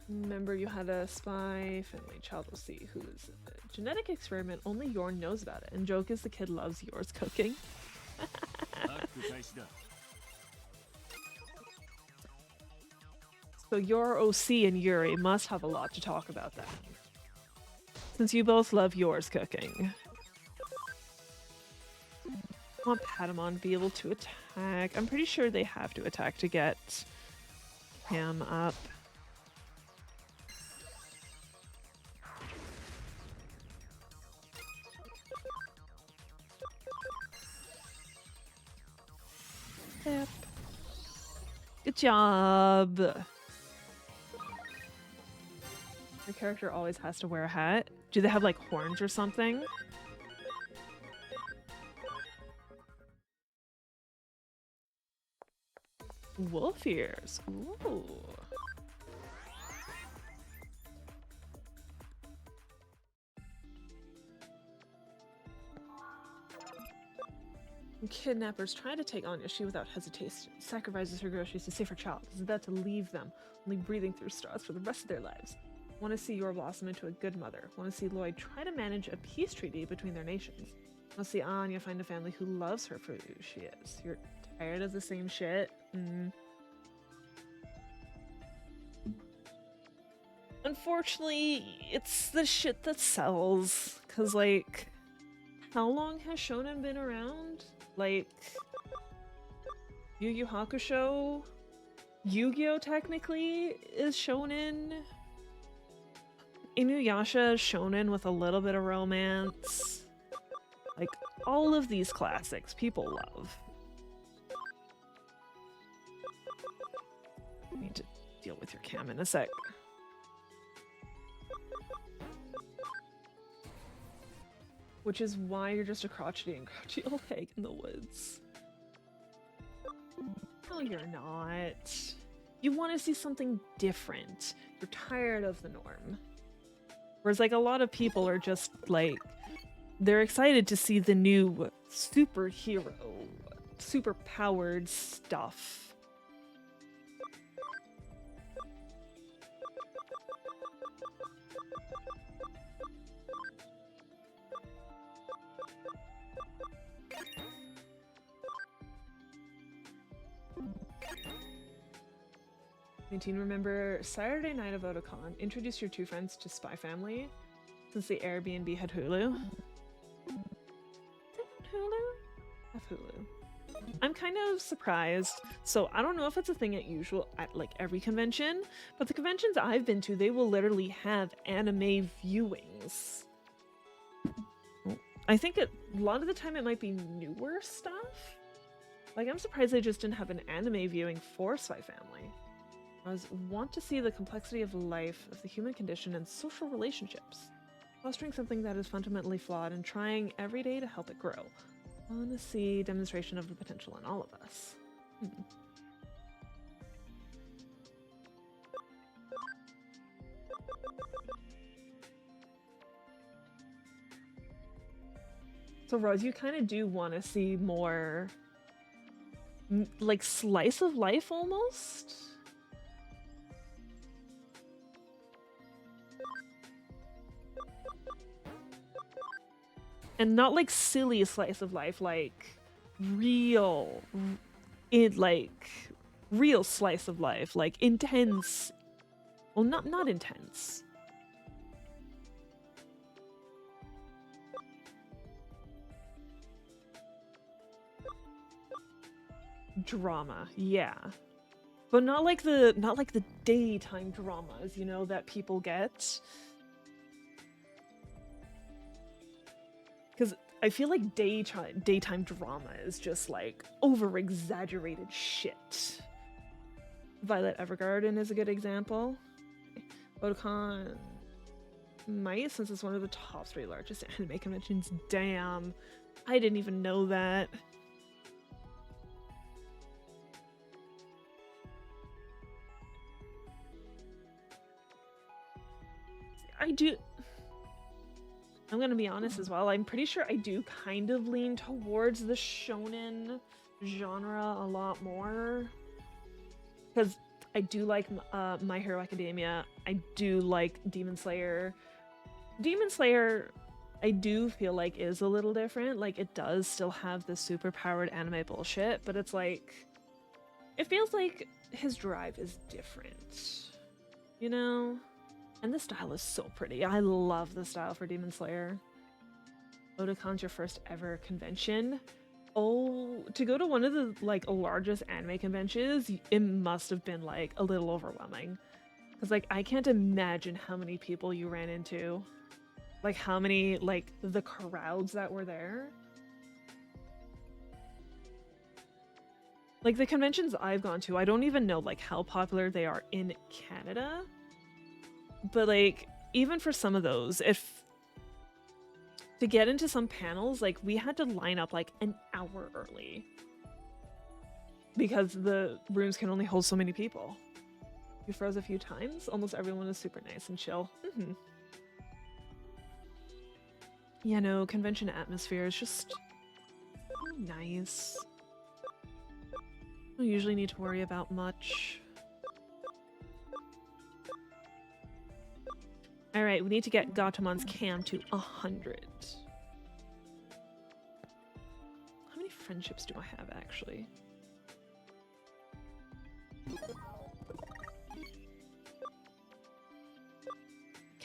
Speaker 1: Remember you had a spy family child, will see who's a genetic experiment, only Yorn knows about it, and joke is the kid loves Yor's cooking. So your OC and Yuri must have a lot to talk about then, since you both love Yor's cooking. I want Patamon to be able to attack. I'm pretty sure they have to attack to get him up. Yep. Good job! The character always has to wear a hat. Do they have like horns or something? Wolf ears. Ooh. Kidnappers try to take on Yoshi without hesitation, sacrifices her groceries to save her child, is about to leave them, only breathing through straws for the rest of their lives. Want to see Yor blossom into a good mother. Want to see Lloyd try to manage a peace treaty between their nations. Want to see Anya find a family who loves her for who she is. You're tired of the same shit? Unfortunately, it's the shit that sells. Cause like, how long has Shonen been around? Like, Yu Yu Hakusho? Yu-Gi-Oh! Technically is shonen. Inuyasha is shonen with a little bit of romance. Like, all of these classics people love. I need to deal with your cam in a sec. Which is why you're just a crotchety and grouchy old hag in the woods. No, you're not. You want to see something different. You're tired of the norm. Whereas, like, a lot of people are just, like, they're excited to see the new superhero, super-powered stuff. Remember Saturday night of Otakon, introduce your two friends to Spy Family since the Airbnb had Hulu. Have Hulu. I'm kind of surprised. So I don't know if it's a thing at like every convention, but the conventions I've been to, they will literally have anime viewings. I think a lot of the time it might be newer stuff. Like, I'm surprised they just didn't have an anime viewing for Spy Family. I want to see the complexity of life, of the human condition, and social relationships. Fostering something that is fundamentally flawed and trying every day to help it grow. I want to see demonstration of the potential in all of us. So, Rose, you kind of do want to see more, like, slice of life almost? And not like silly slice of life, like real, real slice of life, like intense. Well, not intense. Drama, yeah. But not like the daytime dramas, you know, that people get. Because I feel like daytime drama is just like over-exaggerated shit. Violet Evergarden is a good example. Otakon might, since it's one of the top 3 largest anime conventions. Damn, I didn't even know that. I'm gonna be honest as well, I'm pretty sure I do kind of lean towards the shonen genre a lot more. Because I do like My Hero Academia, I do like Demon Slayer. Demon Slayer, I do feel like is a little different. Like, it does still have the super powered anime bullshit, but it's like, it feels like his drive is different, you know? And the style is so pretty. I love the style for Demon Slayer. Otakon's your first ever convention. Oh, to go to one of the like largest anime conventions, it must have been like a little overwhelming. Because like, I can't imagine how many people you ran into. Like how many, like the crowds that were there. Like the conventions I've gone to, I don't even know like how popular they are in Canada. But like, even for some of those, to get into some panels, like we had to line up like an hour early because the rooms can only hold so many people. You froze a few times. Almost everyone is super nice and chill. Yeah, no, convention atmosphere is just Nice. Don't usually need to worry about much. Alright, we need to get Gatamon's cam to 100. How many friendships do I have, actually?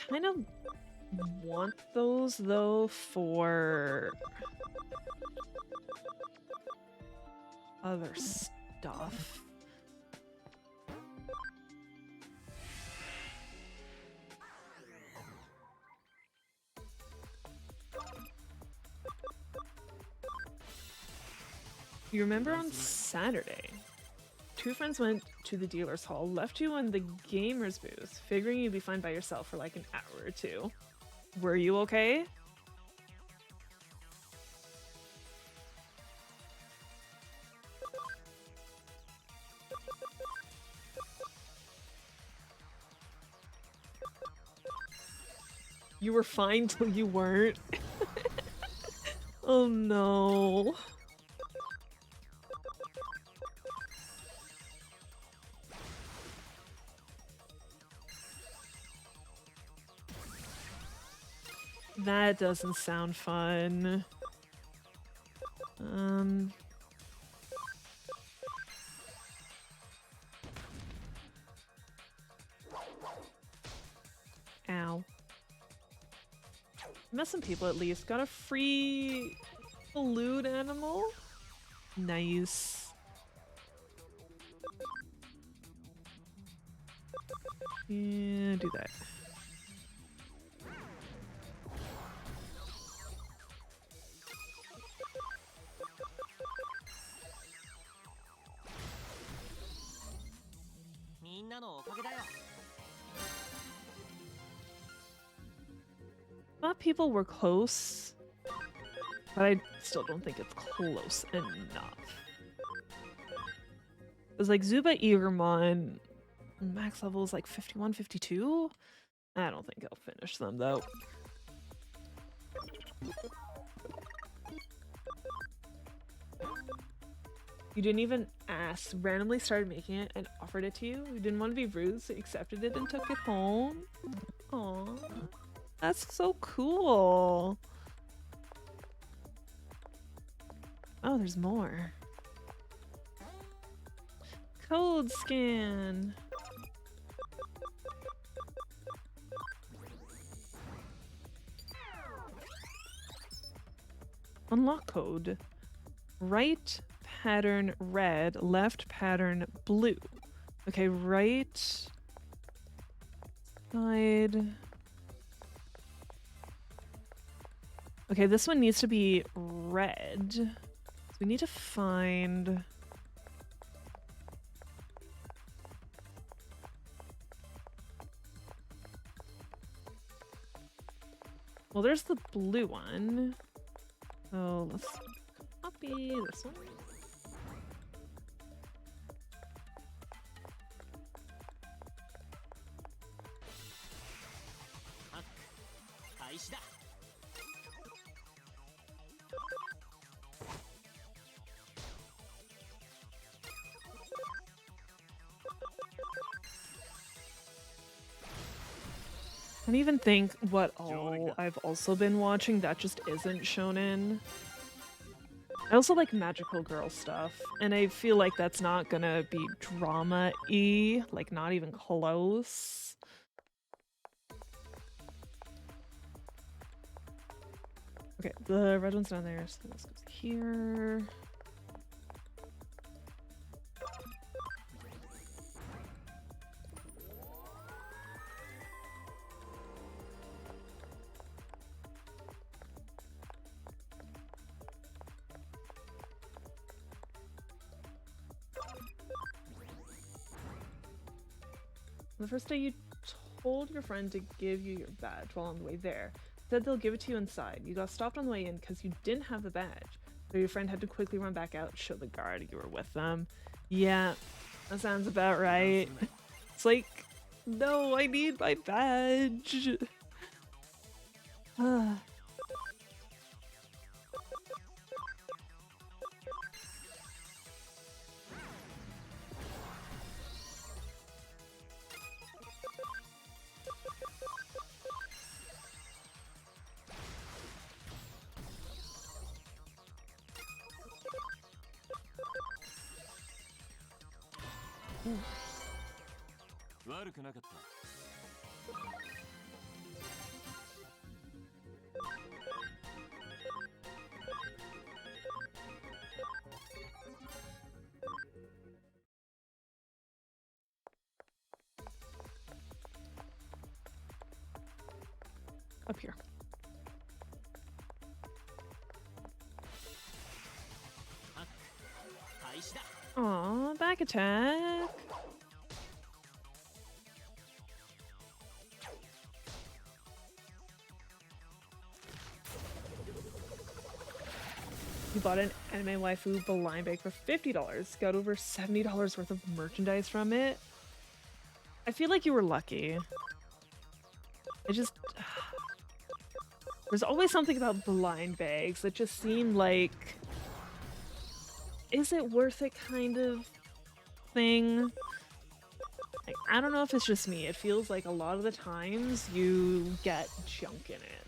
Speaker 1: Kind of want those, though, for other stuff. You remember on Saturday, two friends went to the dealer's hall, left you in the gamer's booth, figuring you'd be fine by yourself for like an hour or two. Were you okay? You were fine till you weren't. Oh no. That doesn't sound fun. Ow. Met some people at least. Got a free balloon animal? Nice. Yeah, do that. Thought people were close, but I still don't think it's close enough. It was like Zuba Eagermon, max level is like 51, 52? I don't think I'll finish them though. You didn't even ask, randomly started making it and offered it to you? You didn't want to be rude, so you accepted it and took it home? Aww. That's so cool. Oh, there's more. Code scan. Unlock code. Right pattern red, left pattern blue. Okay, right side. Okay, this one needs to be red. So we need to find... Well, there's the blue one. So let's copy this one. I don't even think what all I've also been watching that just isn't shonen. I also like magical girl stuff, and I feel like that's not gonna be drama-y, like not even close. Okay, the red one's down there, so this goes here. The first day you told your friend to give you your badge while on the way there. Said they'll give it to you inside. You got stopped on the way in because you didn't have the badge. So your friend had to quickly run back out and show the guard you were with them. Yeah, that sounds about right. It's like, no, I need my badge. Ooh. Up here. Aw, back attack. You bought an anime waifu blind bag for $50. Got over $70 worth of merchandise from it. I feel like you were lucky. I just... There's always something about blind bags that just seem like... Is it worth it kind of thing? Like, I don't know if it's just me. It feels like a lot of the times you get junk in it.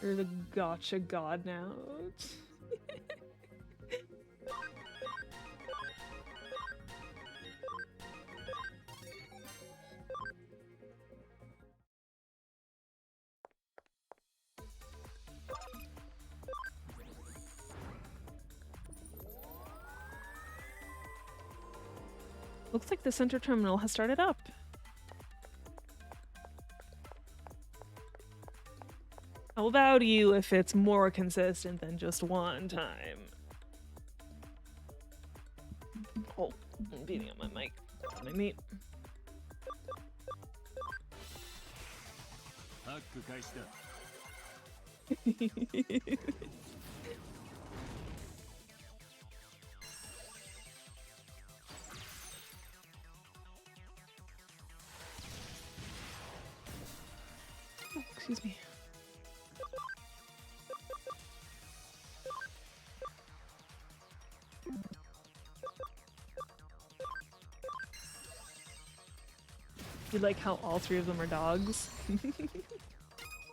Speaker 1: You're the gotcha god now. Looks like the center terminal has started up. How about you if it's more consistent than just one time? Oh, I'm beating up my mic. My meat. Oh, excuse me. You like how all three of them are dogs?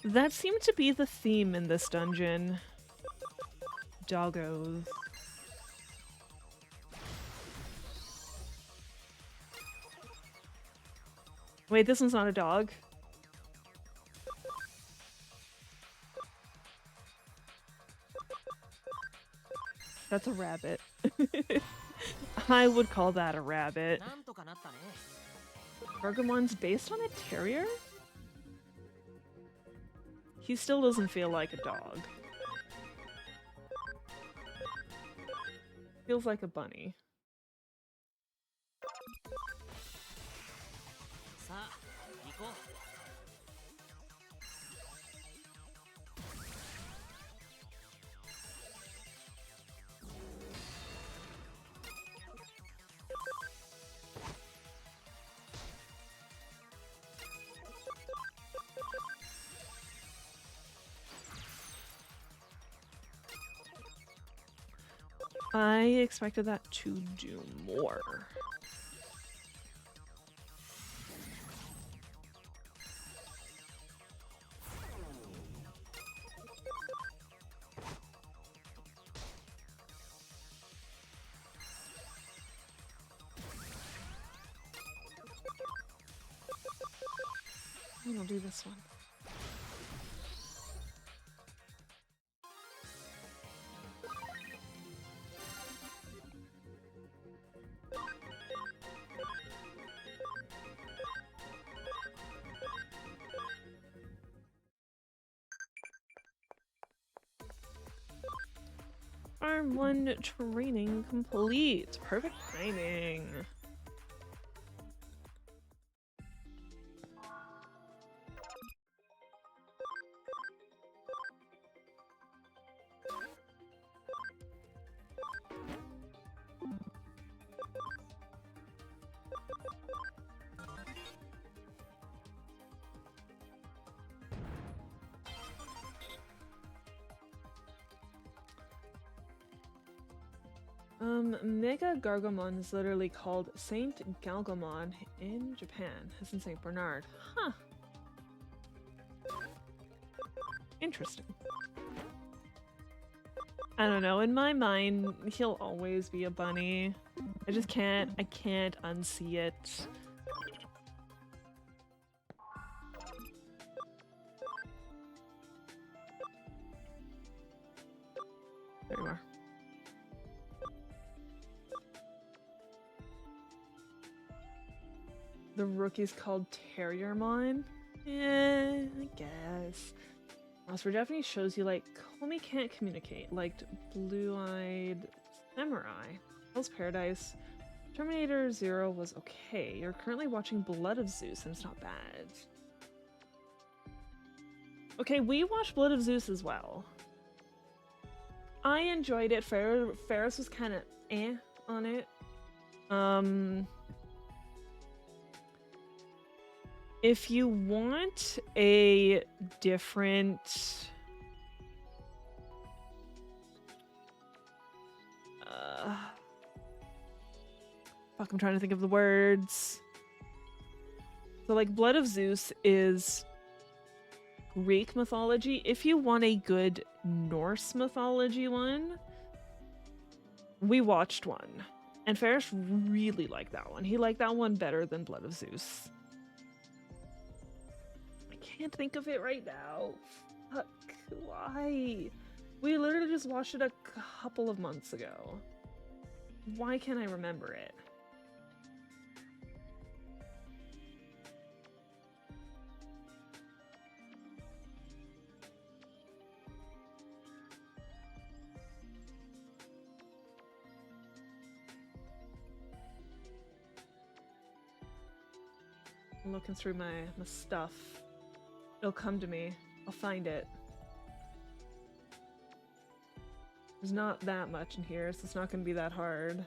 Speaker 1: That seemed to be the theme in this dungeon. Doggos. Wait, this one's not a dog? That's a rabbit. I would call that a rabbit. Gargamon's based on a terrier? He still doesn't feel like a dog. Feels like a bunny. I expected that to do more. I'll do this one. Farm 1 training complete. Perfect timing. Mega Gargamon is literally called Saint Galgamon in Japan, as in Saint Bernard. Huh. Interesting. I don't know. In my mind, he'll always be a bunny. I just can't. I can't unsee it. There you are. The rookie's called Terriermon? Eh, I guess. Also, Japanese shows you like Komi Can't Communicate, liked Blue-Eyed Samurai, Hell's Paradise, Terminator Zero was okay. You're currently watching Blood of Zeus and it's not bad. Okay, we watched Blood of Zeus as well. I enjoyed it. Ferris was kind of eh on it. If you want a different fuck, I'm trying to think of the words. So like Blood of Zeus is Greek mythology. If you want a good Norse mythology one, we watched one. And Ferris really liked that one. He liked that one better than Blood of Zeus. I can't think of it right now. Fuck, why? We literally just watched it a couple of months ago. Why can't I remember it? I'm looking through my stuff. It'll come to me. I'll find it. There's not that much in here, so it's not going to be that hard.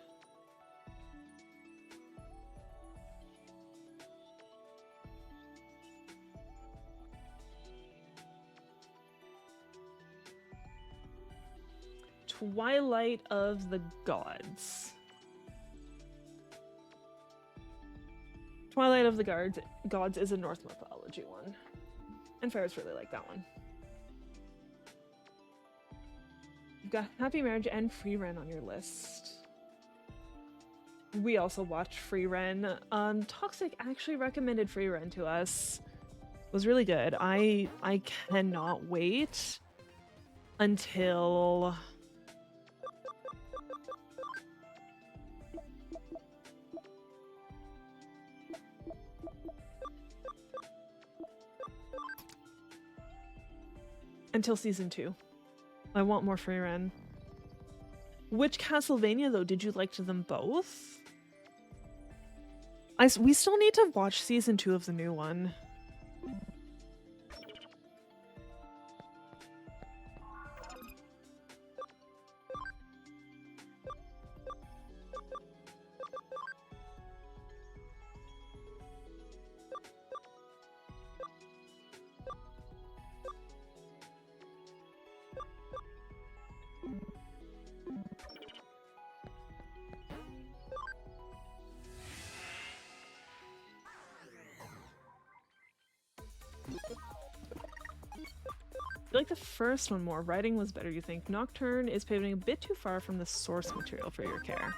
Speaker 1: Twilight of the Gods. Twilight of the Gods is a Norse mythology one. And Ferris really liked that one. You've got Happy Marriage and Free Ren on your list. We also watched Free Ren. Toxic actually recommended Free Ren to us. It was really good. I cannot wait until season 2. I want more Free Ren. Which Castlevania, though, did you like to them both? We still need to watch season 2 of the new one. I like the first one more. Writing was better, you think. Nocturne is pivoting a bit too far from the source material for your care.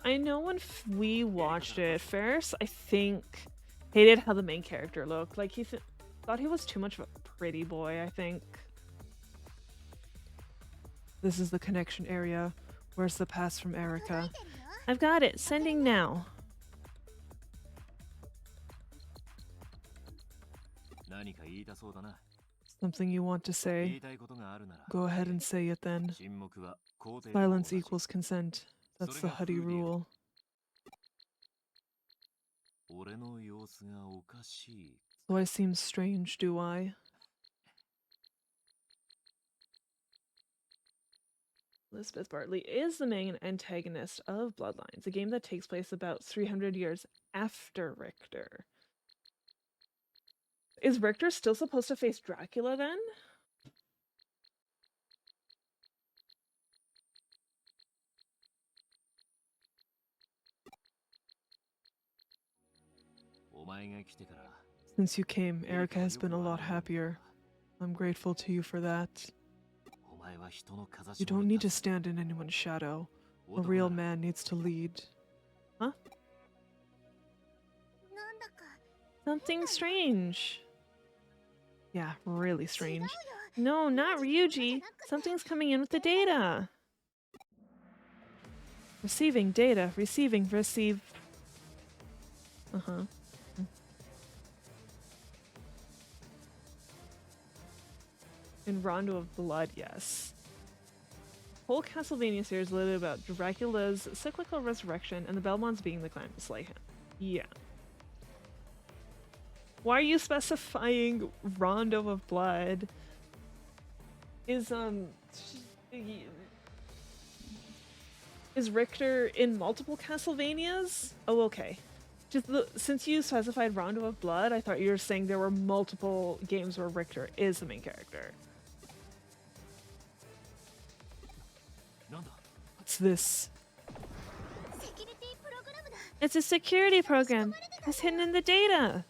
Speaker 1: I know when we watched it, Ferris, I think, hated how the main character looked. Like, he thought he was too much of a pretty boy, I think. This is the connection area. Where's the pass from Erica? I've got it. Sending now. Something you want to say? Go ahead and say it then. Silence equals consent. That's the Huddy rule. So I seem strange, do I? Elizabeth Bartley is the main antagonist of Bloodlines, a game that takes place about 300 years after Richter. Is Richter still supposed to face Dracula then? Since you came, Erica has been a lot happier. I'm grateful to you for that. You don't need to stand in anyone's shadow. A real man needs to lead. Huh? Something strange. Yeah, really strange. No, not Ryuji. Something's coming in with the data. Receiving data. Receiving. Receive. Uh-huh. In Rondo of Blood, yes. Whole Castlevania series literally about Dracula's cyclical resurrection and the Belmonts being the clan to slay him. Yeah. Why are you specifying Rondo of Blood? Is Richter in multiple Castlevanias? Oh, okay. Just since you specified Rondo of Blood, I thought you were saying there were multiple games where Richter is the main character. What's this? It's a security program. It's hidden in the data.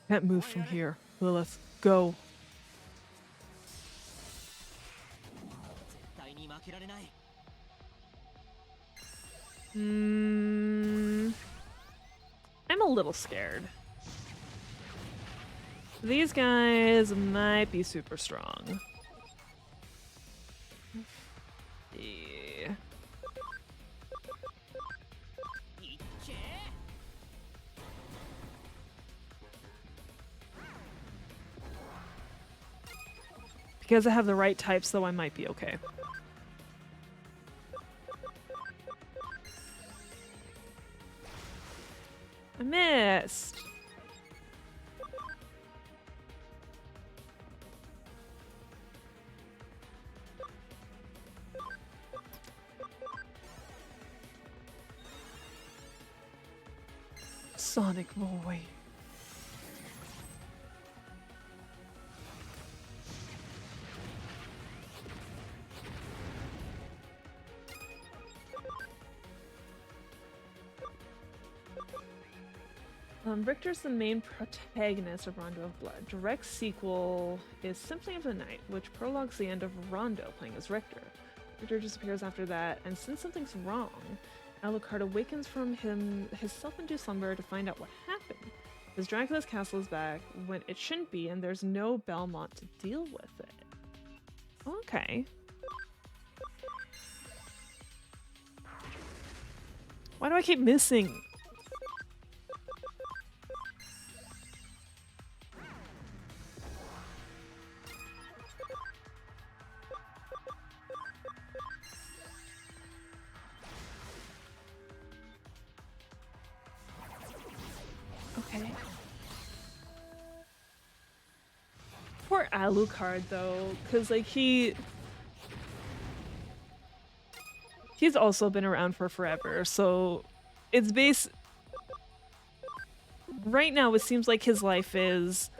Speaker 1: Can't move from here. Lilith, go. I'm a little scared. These guys might be super strong. Yeah. Because I have the right types, though, I might be okay. I missed. Sonic Boy. Richter's the main protagonist of Rondo of Blood. Direct sequel is Symphony of the Night, which prologues the end of Rondo playing as Richter. Richter disappears after that, and since something's wrong, Alucard awakens from his self-induced slumber to find out what happened. Because Dracula's castle is back when it shouldn't be, and there's no Belmont to deal with it. Okay. Why do I keep missing? Okay. Poor Alucard though, because like he's also been around for forever, so it's right now it seems like his life is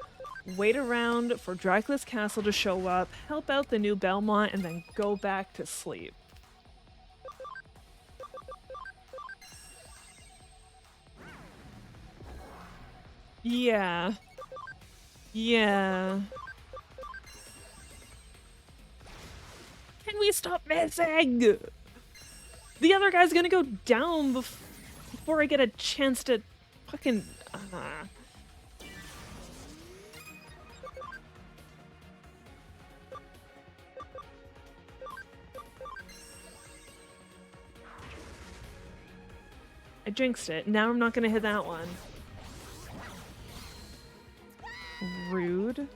Speaker 1: wait around for Dracula's castle to show up, help out the new Belmont, and then go back to sleep. Yeah. Yeah. Can we stop missing? The other guy's gonna go down before I get a chance to fucking... I jinxed it. Now I'm not gonna hit that one. Rude.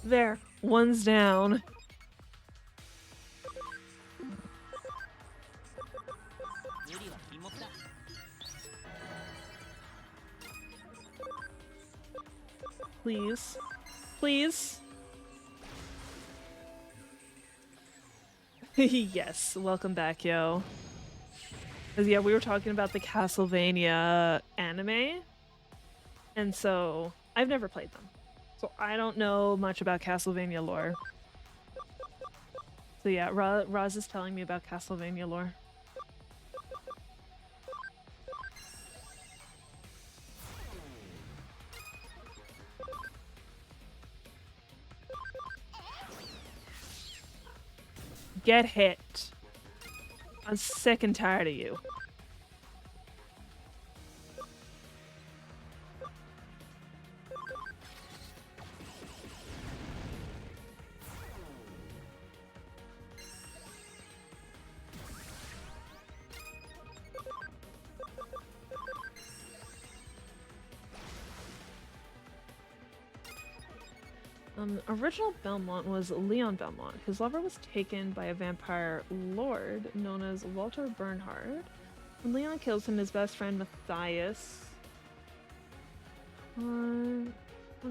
Speaker 1: There, one's down. Please. please. Yes, welcome back, yo. 'Cause yeah, we were talking about the Castlevania anime, and so I've never played them. So I don't know much about Castlevania lore. So yeah, Roz is telling me about Castlevania lore. Get hit. I'm sick and tired of you. Original Belmont was Leon Belmont. His lover was taken by a vampire lord known as Walter Bernhard. When Leon kills him, his best friend Matthias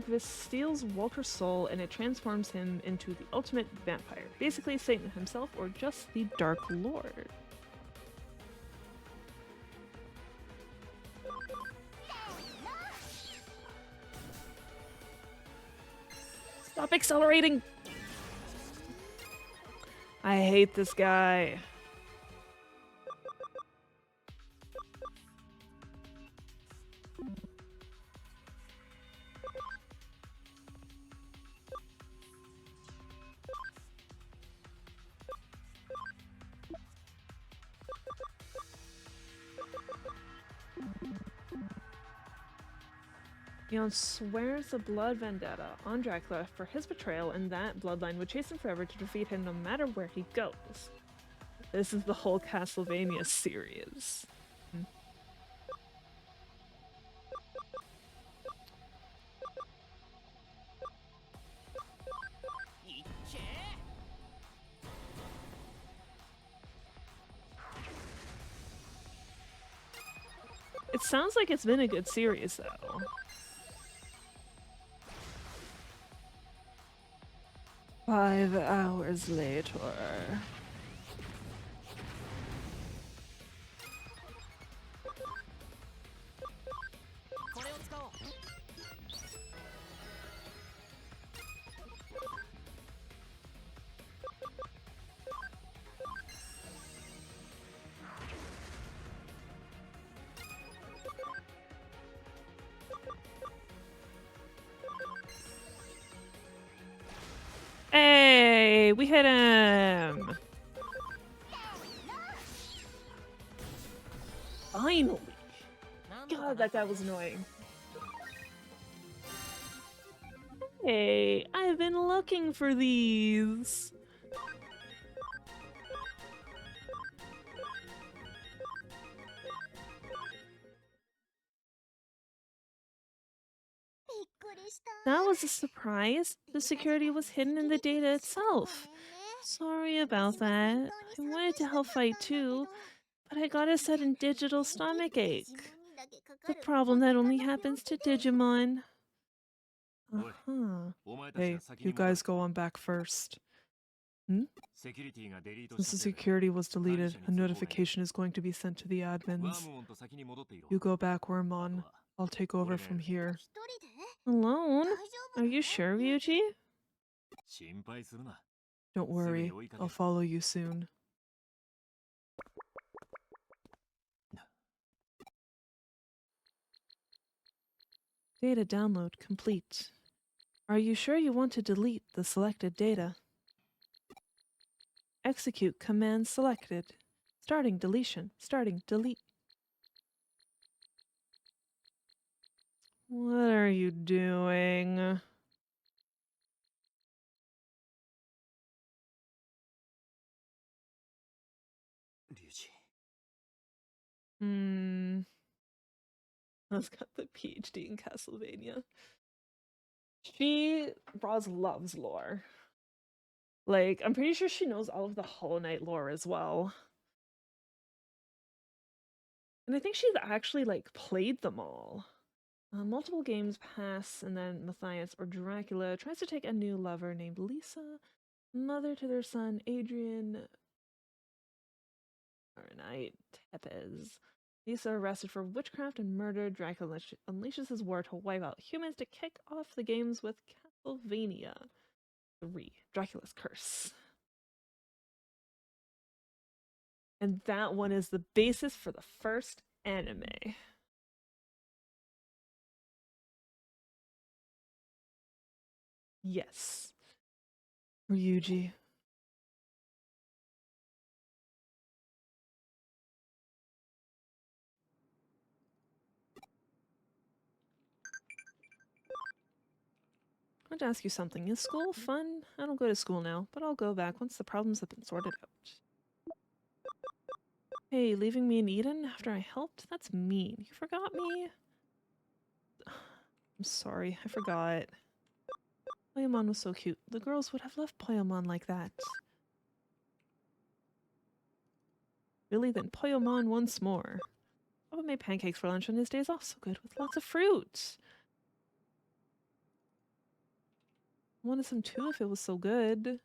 Speaker 1: this steals Walter's soul and it transforms him into the ultimate vampire. Basically Satan himself or just the Dark Lord. Stop accelerating! I hate this guy. Leon swears a blood vendetta on Dracula for his betrayal, and that bloodline would chase him forever to defeat him no matter where he goes. This is the whole Castlevania series. It sounds like it's been a good series, though. Five hours later. Hey, we hit him! Finally! God, that guy was annoying. Hey, I've been looking for these! That was a surprise. The security was hidden in the data itself. Sorry about that. I wanted to help fight too, but I got a sudden digital stomachache. The problem that only happens to Digimon. Uh-huh. Hey, you guys go on back first. Hmm? Since the security was deleted, a notification is going to be sent to the admins. You go back, Wormmon. I'll take over from here. Alone? Are you sure, Ryuji? Don't worry, I'll follow you soon. Data download complete. Are you sure you want to delete the selected data? Execute command selected. Starting deletion. Starting delete. What are you doing? I've got the PhD in Castlevania. Roz loves lore. Like, I'm pretty sure she knows all of the Hollow Knight lore as well. And I think she's actually, like, played them all. Multiple games pass, and then Matthias or Dracula tries to take a new lover named Lisa, mother to their son Adrian Fahrenheit Tepes. Lisa arrested for witchcraft and murder. Dracula unleashes his war to wipe out humans to kick off the games with Castlevania 3, Dracula's Curse. And that one is the basis for the first anime. Yes. Ryuji. I want to ask you something. Is school fun? I don't go to school now, but I'll go back once the problems have been sorted out. Hey, leaving me in Eden after I helped? That's mean. You forgot me? I'm sorry, I forgot. Poyamon was so cute. The girls would have left Poyamon like that. Really, then Poyamon once more. Papa made pancakes for lunch on his days off. So good, with lots of fruit. I wanted some too if it was so good.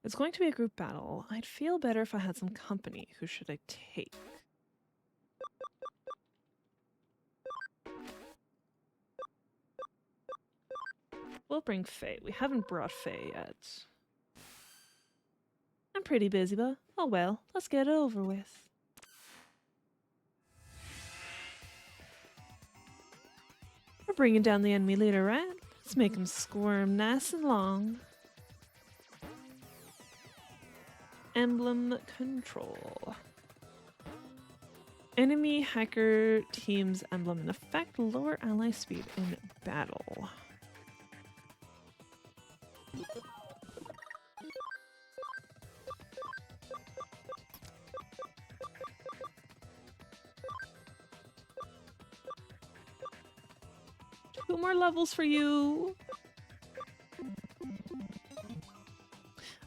Speaker 1: It's going to be a group battle. I'd feel better if I had some company. Who should I take? We'll bring Faye. We haven't brought Faye yet. I'm pretty busy, but oh well. Let's get it over with. We're bringing down the enemy leader, right? Let's make him squirm nice and long. Emblem control. Enemy hacker team's emblem in effect. Lower ally speed in battle. Two more levels for you.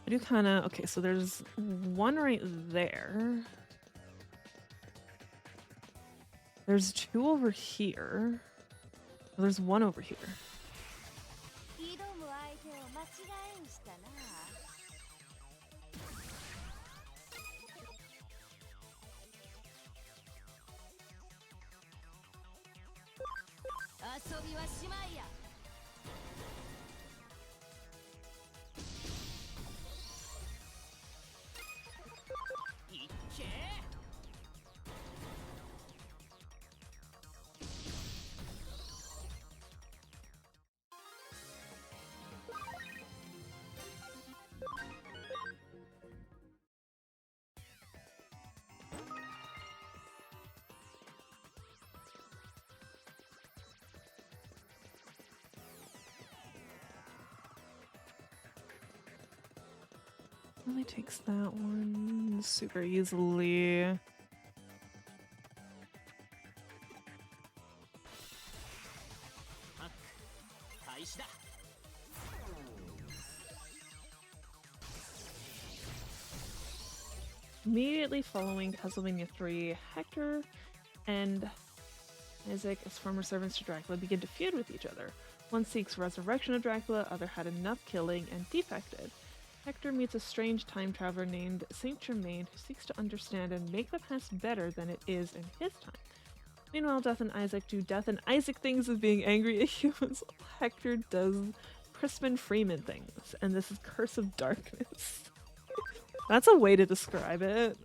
Speaker 1: I do kind of... Okay, so there's one right there. There's two over here. There's one over here. Really takes that one super easily. Immediately following Castlevania 3, Hector and Isaac, as former servants to Dracula, begin to feud with each other. One seeks resurrection of Dracula, other had enough killing and defected. Hector meets a strange time traveler named Saint Germain who seeks to understand and make the past better than it is in his time. Meanwhile, Death and Isaac do Death and Isaac things of being angry at humans. Hector does Crispin Freeman things, and this is Curse of Darkness. That's a way to describe it.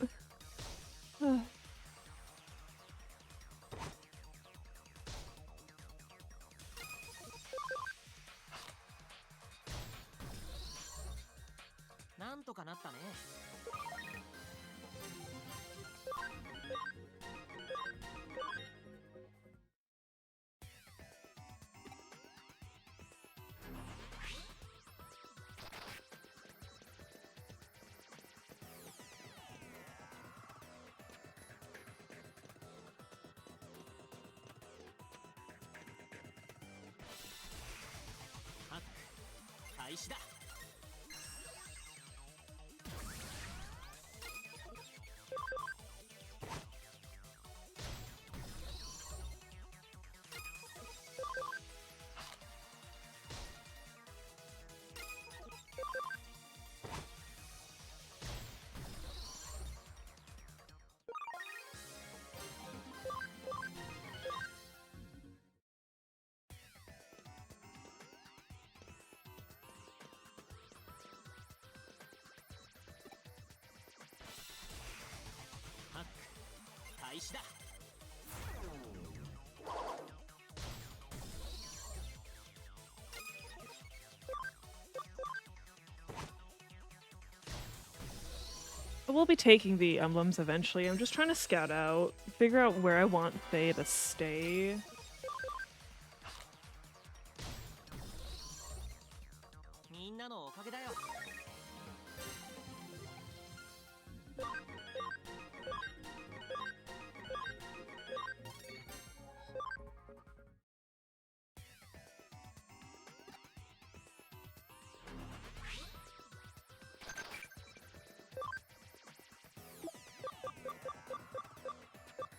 Speaker 1: I will be taking the emblems eventually. I'm just trying to scout out, figure out where I want Faye to stay.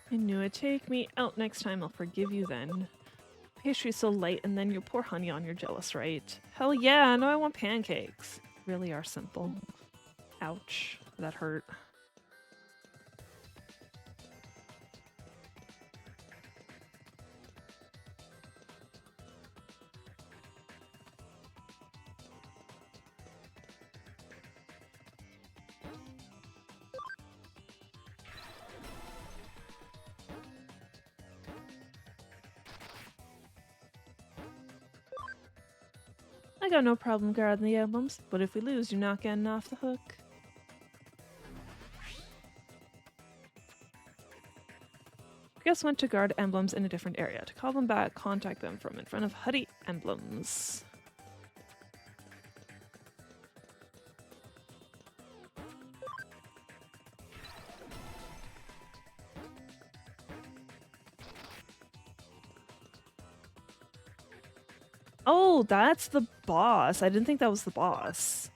Speaker 1: I knew it. Take me out next time. I'll forgive you then. Pastry's so light, and then you pour honey on. You're jealous, right? Hell yeah! No, I want pancakes. Really are simple. Ouch. That hurt. I got no problem guarding the emblems, but if we lose, you're not getting off the hook. Guess when to guard emblems in a different area. To call them back, contact them from in front of Huddy Emblems. Oh, that's the boss. I didn't think that was the boss.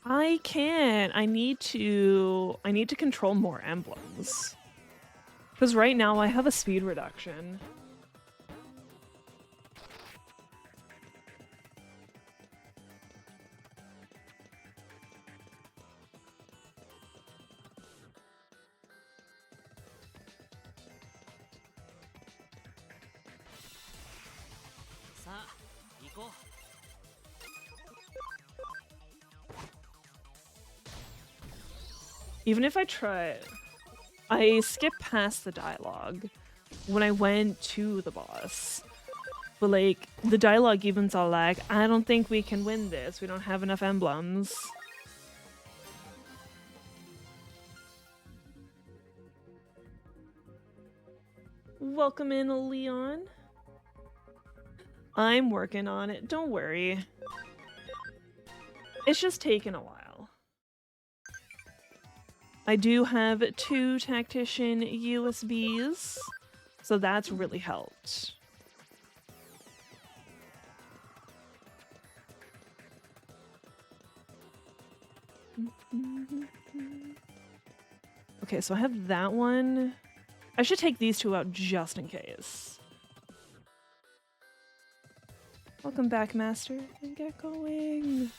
Speaker 1: I can't. I need to control more emblems. Because right now I have a speed reduction. Even if I try, I skip past the dialogue when I went to the boss. But like, the dialogue even's all like, I don't think we can win this. We don't have enough emblems. Welcome in, Leon. I'm working on it. Don't worry. It's just taken a while. I do have 2 tactician USBs, so that's really helped. Okay, so I have that one. I should take these 2 out just in case. Welcome back, Master. And get going.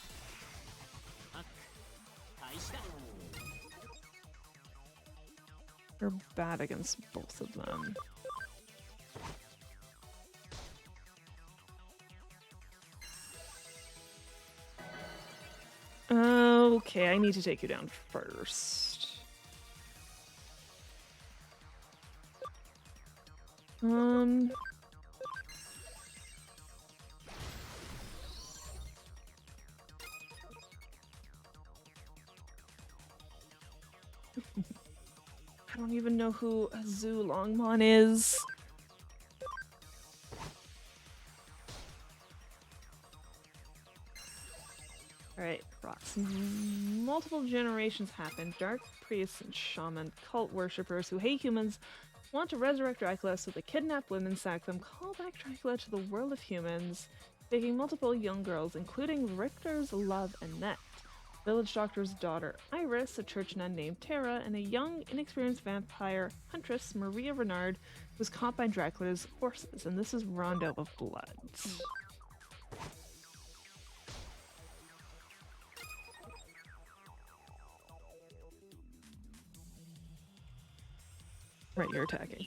Speaker 1: You're bad against both of them. Okay, I need to take you down first. Um... I don't even know who Azul Longmon is. Alright, rocks. Multiple generations happen. Dark priests and shaman cult worshippers who hate humans want to resurrect Dracula, so they kidnap women, sack them, call back Dracula to the world of humans, taking multiple young girls, including Richter's love Annette, village doctor's daughter Iris, a church nun named Tara, and a young, inexperienced vampire huntress Maria Renard, who was caught by Dracula's forces. And this is Rondo of Bloods. Right, you're attacking.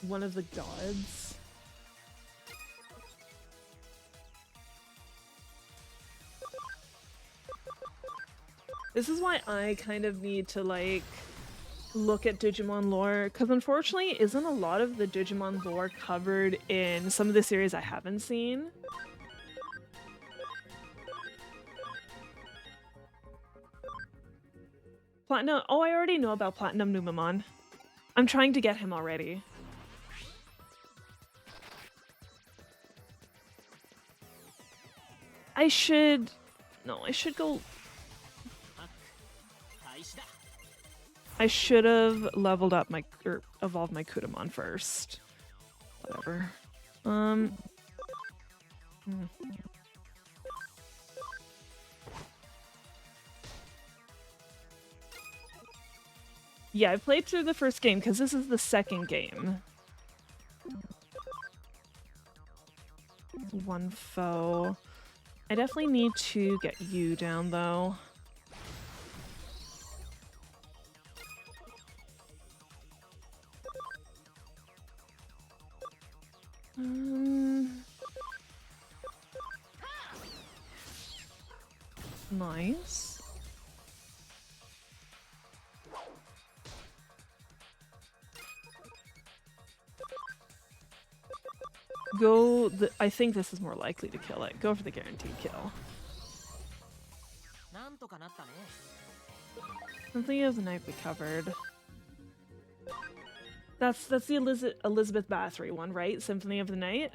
Speaker 1: One of the gods. This is why I kind of need to, like, look at Digimon lore, because unfortunately isn't a lot of the Digimon lore covered in some of the series I haven't seen. Platinum. Oh, I already know about Platinum Numamon. I'm trying to get him already. I should... No, I should go... I should have leveled up my... or evolved my Kudamon first. Whatever. Yeah, I played through the first game because this is the second game. One foe. I definitely need to get you down, though. Nice. Go the- I think this is more likely to kill it. Go for the guaranteed kill. Something of the night we covered. That's the Elizabeth Bathory one, right? Symphony of the Night?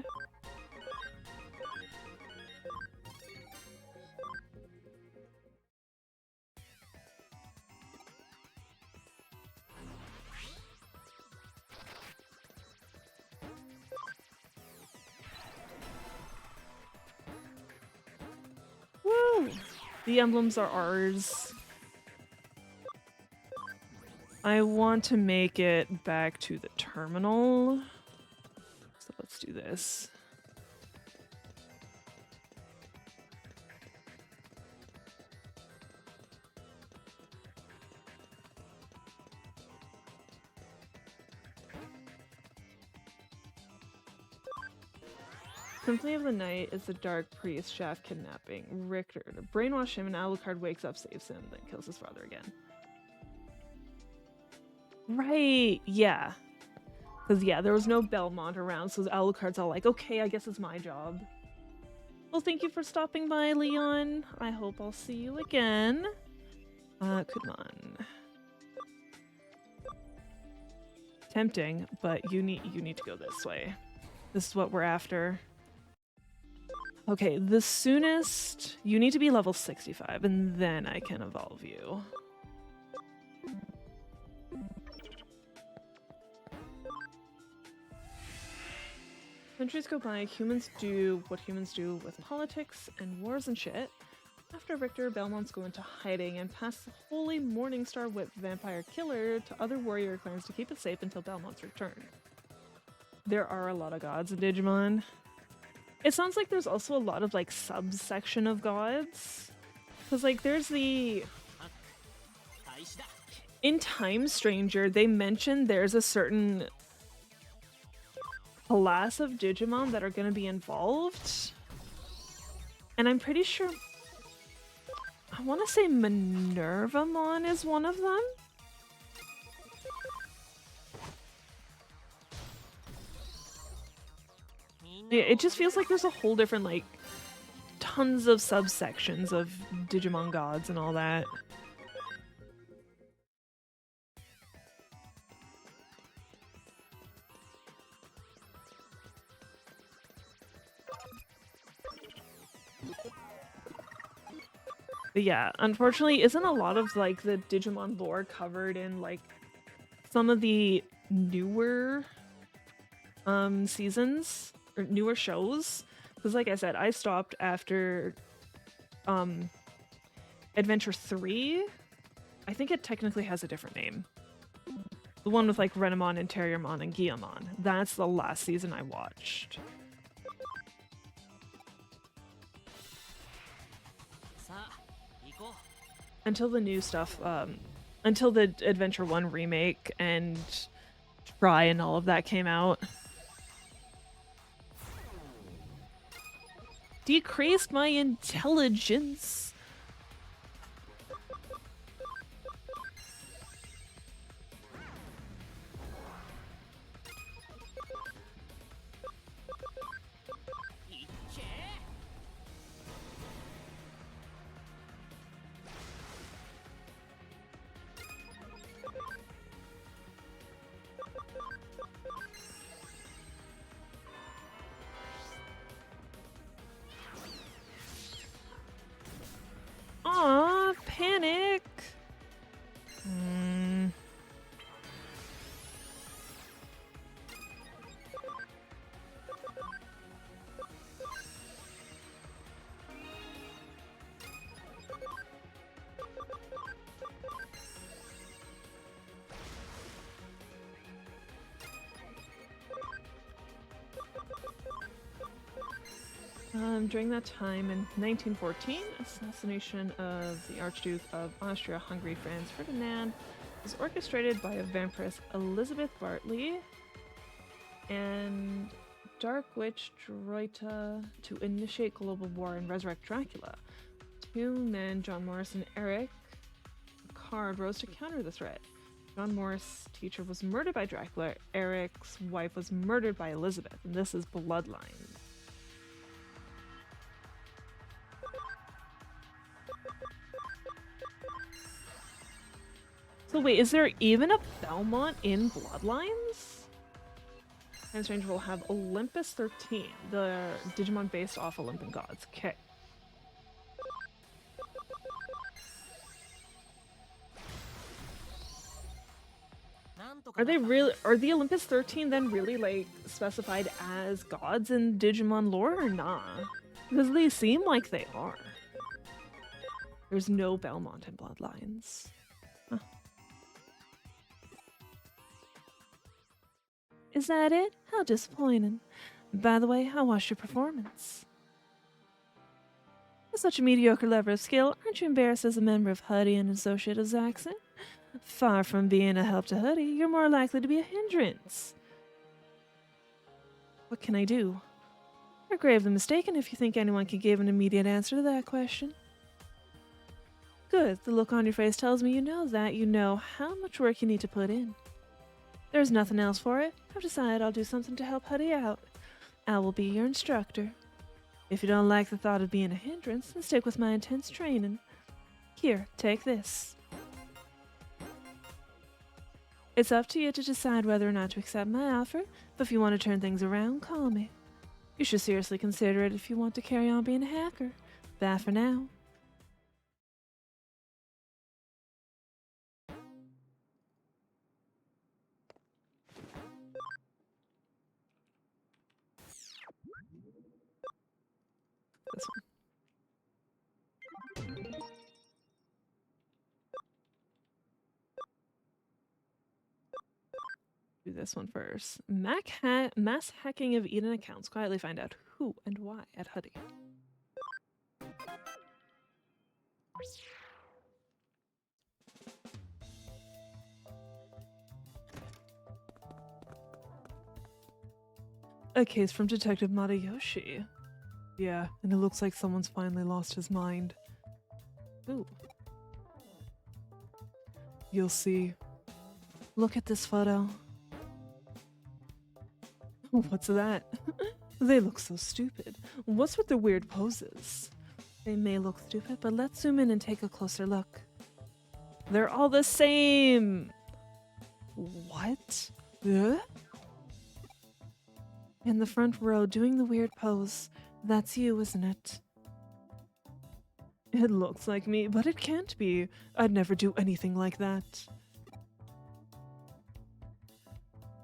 Speaker 1: Woo! The emblems are ours. I want to make it back to the terminal. So let's do this. Symphony of the Night is the dark priest shaft kidnapping Richter to brainwash him, and Alucard wakes up, saves him, then kills his father again. Right, yeah. Because, yeah, there was no Belmont around, so Alucard's all like, okay, I guess it's my job. Well, thank you for stopping by, Leon. I hope I'll see you again. Come on. Tempting, but you need to go this way. This is what we're after. Okay, the soonest... You need to be level 65, and then I can evolve you. Centuries go by, humans do what humans do with politics and wars and shit. After Richter, Belmonts go into hiding and pass the holy Morningstar Whip vampire killer to other warrior clans to keep it safe until Belmont's return. There are a lot of gods in Digimon. It sounds like there's also a lot of, like, subsection of gods. Because, like, there's the... In Time Stranger, they mentioned there's a certain class of Digimon that are going to be involved. And I'm pretty sure... I want to say Minervamon is one of them? Yeah, it just feels like there's a whole different, like, tons of subsections of Digimon gods and all that. But yeah, unfortunately, isn't a lot of, like, the Digimon lore covered in, like, some of the newer seasons or newer shows? Because like I said, I stopped after um Adventure 3. I think it technically has a different name. The one with like Renamon and Terriermon and Guillamon. That's the last season I watched. Until the new stuff, until the Adventure 1 remake and Try and all of that came out. Decreased my intelligence. Aw, panic. During that time in 1914, assassination of the Archduke of Austria-Hungary Franz Ferdinand was orchestrated by Vampiress Elizabeth Bartley and Dark Witch Droita to initiate global war and resurrect Dracula. Two men, John Morris and Eric Card, rose to counter the threat. John Morris' teacher was murdered by Dracula. Eric's wife was murdered by Elizabeth, and this is Bloodline. So wait, is there even a Belmont in Bloodlines? And Strange will have Olympus 13, the Digimon based off Olympian gods. Okay. Are they really? Are the Olympus 13 then really like specified as gods in Digimon lore or not? Because they seem like they are. There's no Belmont in Bloodlines. Huh. Is that it? How disappointing. By the way, how was your performance? With such a mediocre level of skill, aren't you embarrassed as a member of Huddy and Associate of Zaxxon? Far from being a help to Huddy, you're more likely to be a hindrance. What can I do? You're gravely mistaken if you think anyone can give an immediate answer to that question. Good, the look on your face tells me you know how much work you need to put in. There's nothing else for it. I've decided I'll do something to help Huddy out. I will be your instructor. If you don't like the thought of being a hindrance, then stick with my intense training. Here, take this. It's up to you to decide whether or not to accept my offer, but if you want to turn things around, call me. You should seriously consider it if you want to carry on being a hacker. Bye for now. This one. Do this one first. Mass hacking of Eden accounts. Quietly find out who and why at Huddy. A case from Detective Matayoshi. Yeah, and it looks like someone's finally lost his mind. Ooh. You'll see. Look at this photo. What's that? They look so stupid. What's with the weird poses? They may look stupid, but let's zoom in and take a closer look. They're all the same! What? Huh? In the front row, doing the weird pose. That's you, isn't it? It looks like me, but it can't be. I'd never do anything like that.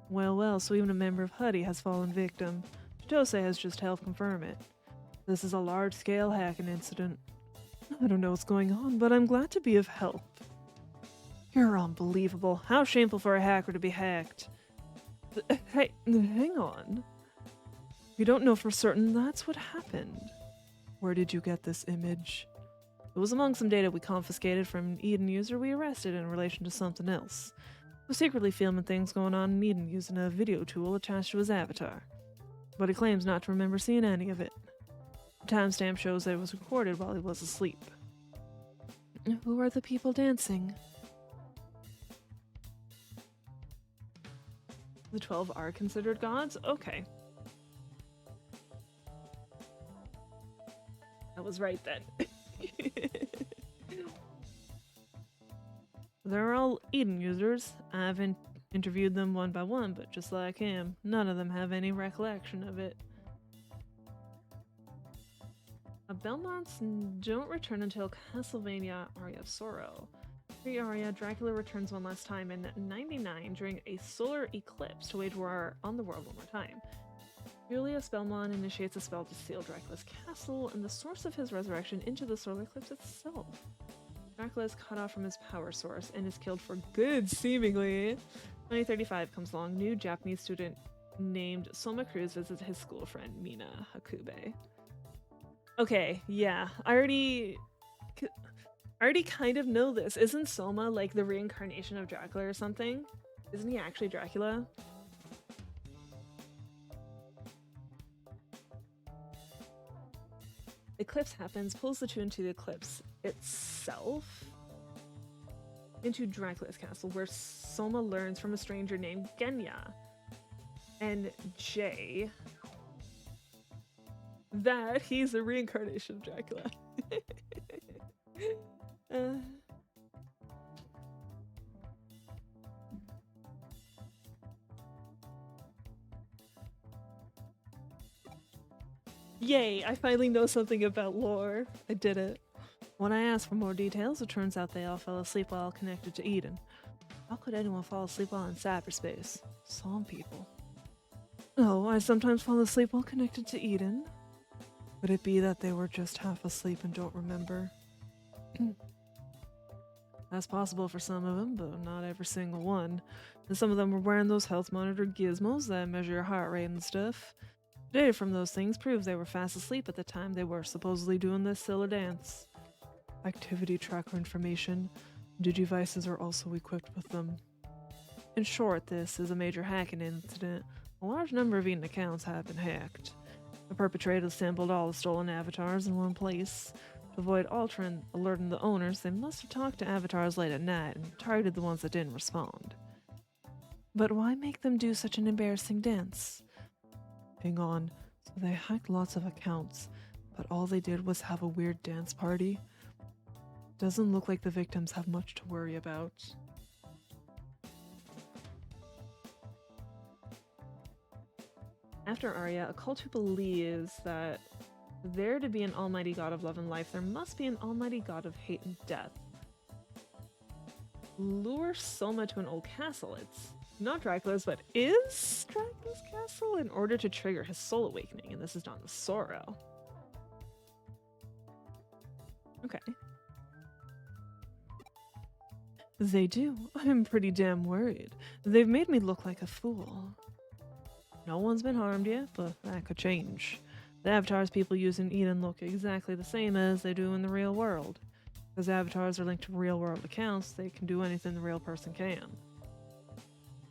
Speaker 1: Well, well, so even a member of Huddy has fallen victim. Jose has just helped confirm it. This is a large-scale hacking incident. I don't know what's going on, but I'm glad to be of help. You're unbelievable. How shameful for a hacker to be hacked. Hey, hang on. You don't know for certain that's what happened. Where did you get this image? It was among some data we confiscated from an Eden user we arrested in relation to something else. He was secretly filming things going on in Eden using a video tool attached to his avatar. But he claims not to remember seeing any of it. The timestamp shows that it was recorded while he was asleep. Who are the people dancing? The 12 are considered gods? Okay. I was right then. They're all Eden users. I've interviewed them one by one, but just like him, none of them have any recollection of it. Belmonts don't return until Castlevania Aria of Sorrow. Pre-Aria, Dracula returns one last time in 99 during a solar eclipse to wage war on the world one more time. Julius Belmont initiates a spell to seal Dracula's castle and the source of his resurrection into the solar eclipse itself. Dracula is cut off from his power source and is killed for good, seemingly. 2035 comes along. New Japanese student named Soma Cruz visits his school friend Mina Hakube. Okay, yeah, I already kind of know this. Isn't Soma like the reincarnation of Dracula or something? Isn't he actually Dracula? Eclipse happens, pulls the two into the eclipse itself, into Dracula's castle, where Soma learns from a stranger named Genya and Jay that he's a reincarnation of Dracula. Yay, I finally know something about lore. I did it. When I asked for more details, it turns out they all fell asleep while connected to Eden. How could anyone fall asleep while in cyberspace? Some people. Oh, I sometimes fall asleep while connected to Eden. Could it be that they were just half asleep and don't remember? That's possible for some of them, but not every single one. And some of them were wearing those health monitor gizmos that measure your heart rate and stuff. Data from those things proves they were fast asleep at the time they were supposedly doing this silly dance. Activity tracker information. Digivices are also equipped with them. In short, this is a major hacking incident. A large number of Eden accounts have been hacked. The perpetrators assembled all the stolen avatars in one place. To avoid alerting the owners, they must have talked to avatars late at night and targeted the ones that didn't respond. But why make them do such an embarrassing dance? Hang on, so they hacked lots of accounts, but all they did was have a weird dance party? Doesn't look like the victims have much to worry about. After Arya, a cult who believes that there to be an almighty god of love and life, there must be an almighty god of hate and death. Lure Soma to an old castle. It's not Dracula's, but is Dracula's castle in order to trigger his soul awakening, and this is Dawn of Sorrow. Okay. They do. I'm pretty damn worried. They've made me look like a fool. No one's been harmed yet, but that could change. The avatars people use in Eden look exactly the same as they do in the real world. Because avatars are linked to real-world accounts, they can do anything the real person can.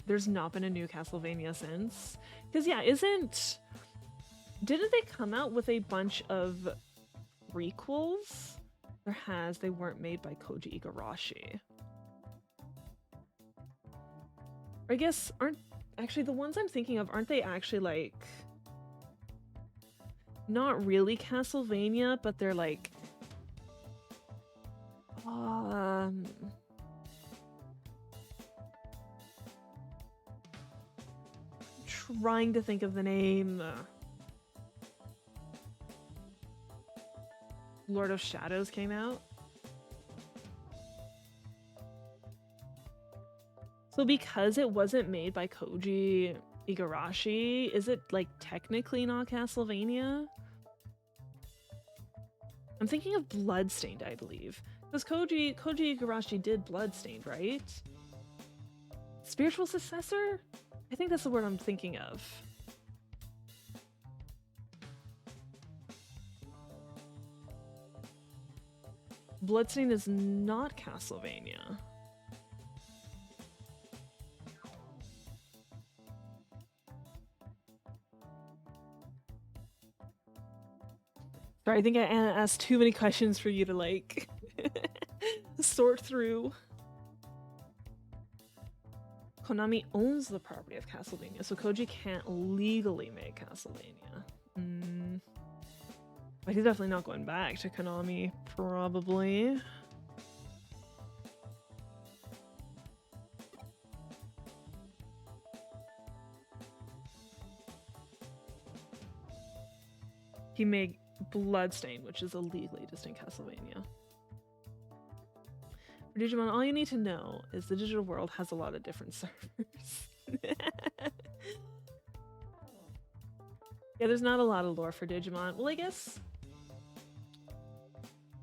Speaker 1: There's not been a new Castlevania since. Because yeah, didn't they come out with a bunch of prequels? There has, they weren't made by Koji Igarashi. Or I guess, actually the ones I'm thinking of, aren't they actually like not really Castlevania, but they're like trying to think of the name. Lord of Shadows came out. So because it wasn't made by Koji Igarashi, is it like technically not Castlevania? I'm thinking of Bloodstained, I believe. Because Koji Igarashi did Bloodstained, right? Spiritual successor? I think that's the word I'm thinking of. Bloodstained is not Castlevania. Sorry, I think I asked too many questions for you to like sort through. Konami owns the property of Castlevania, so Koji can't legally make Castlevania. But he's definitely not going back to Konami, probably. He made Bloodstained, which is a legally distinct Castlevania. For Digimon, all you need to know is the digital world has a lot of different servers. Yeah, there's not a lot of lore for Digimon. Well, I guess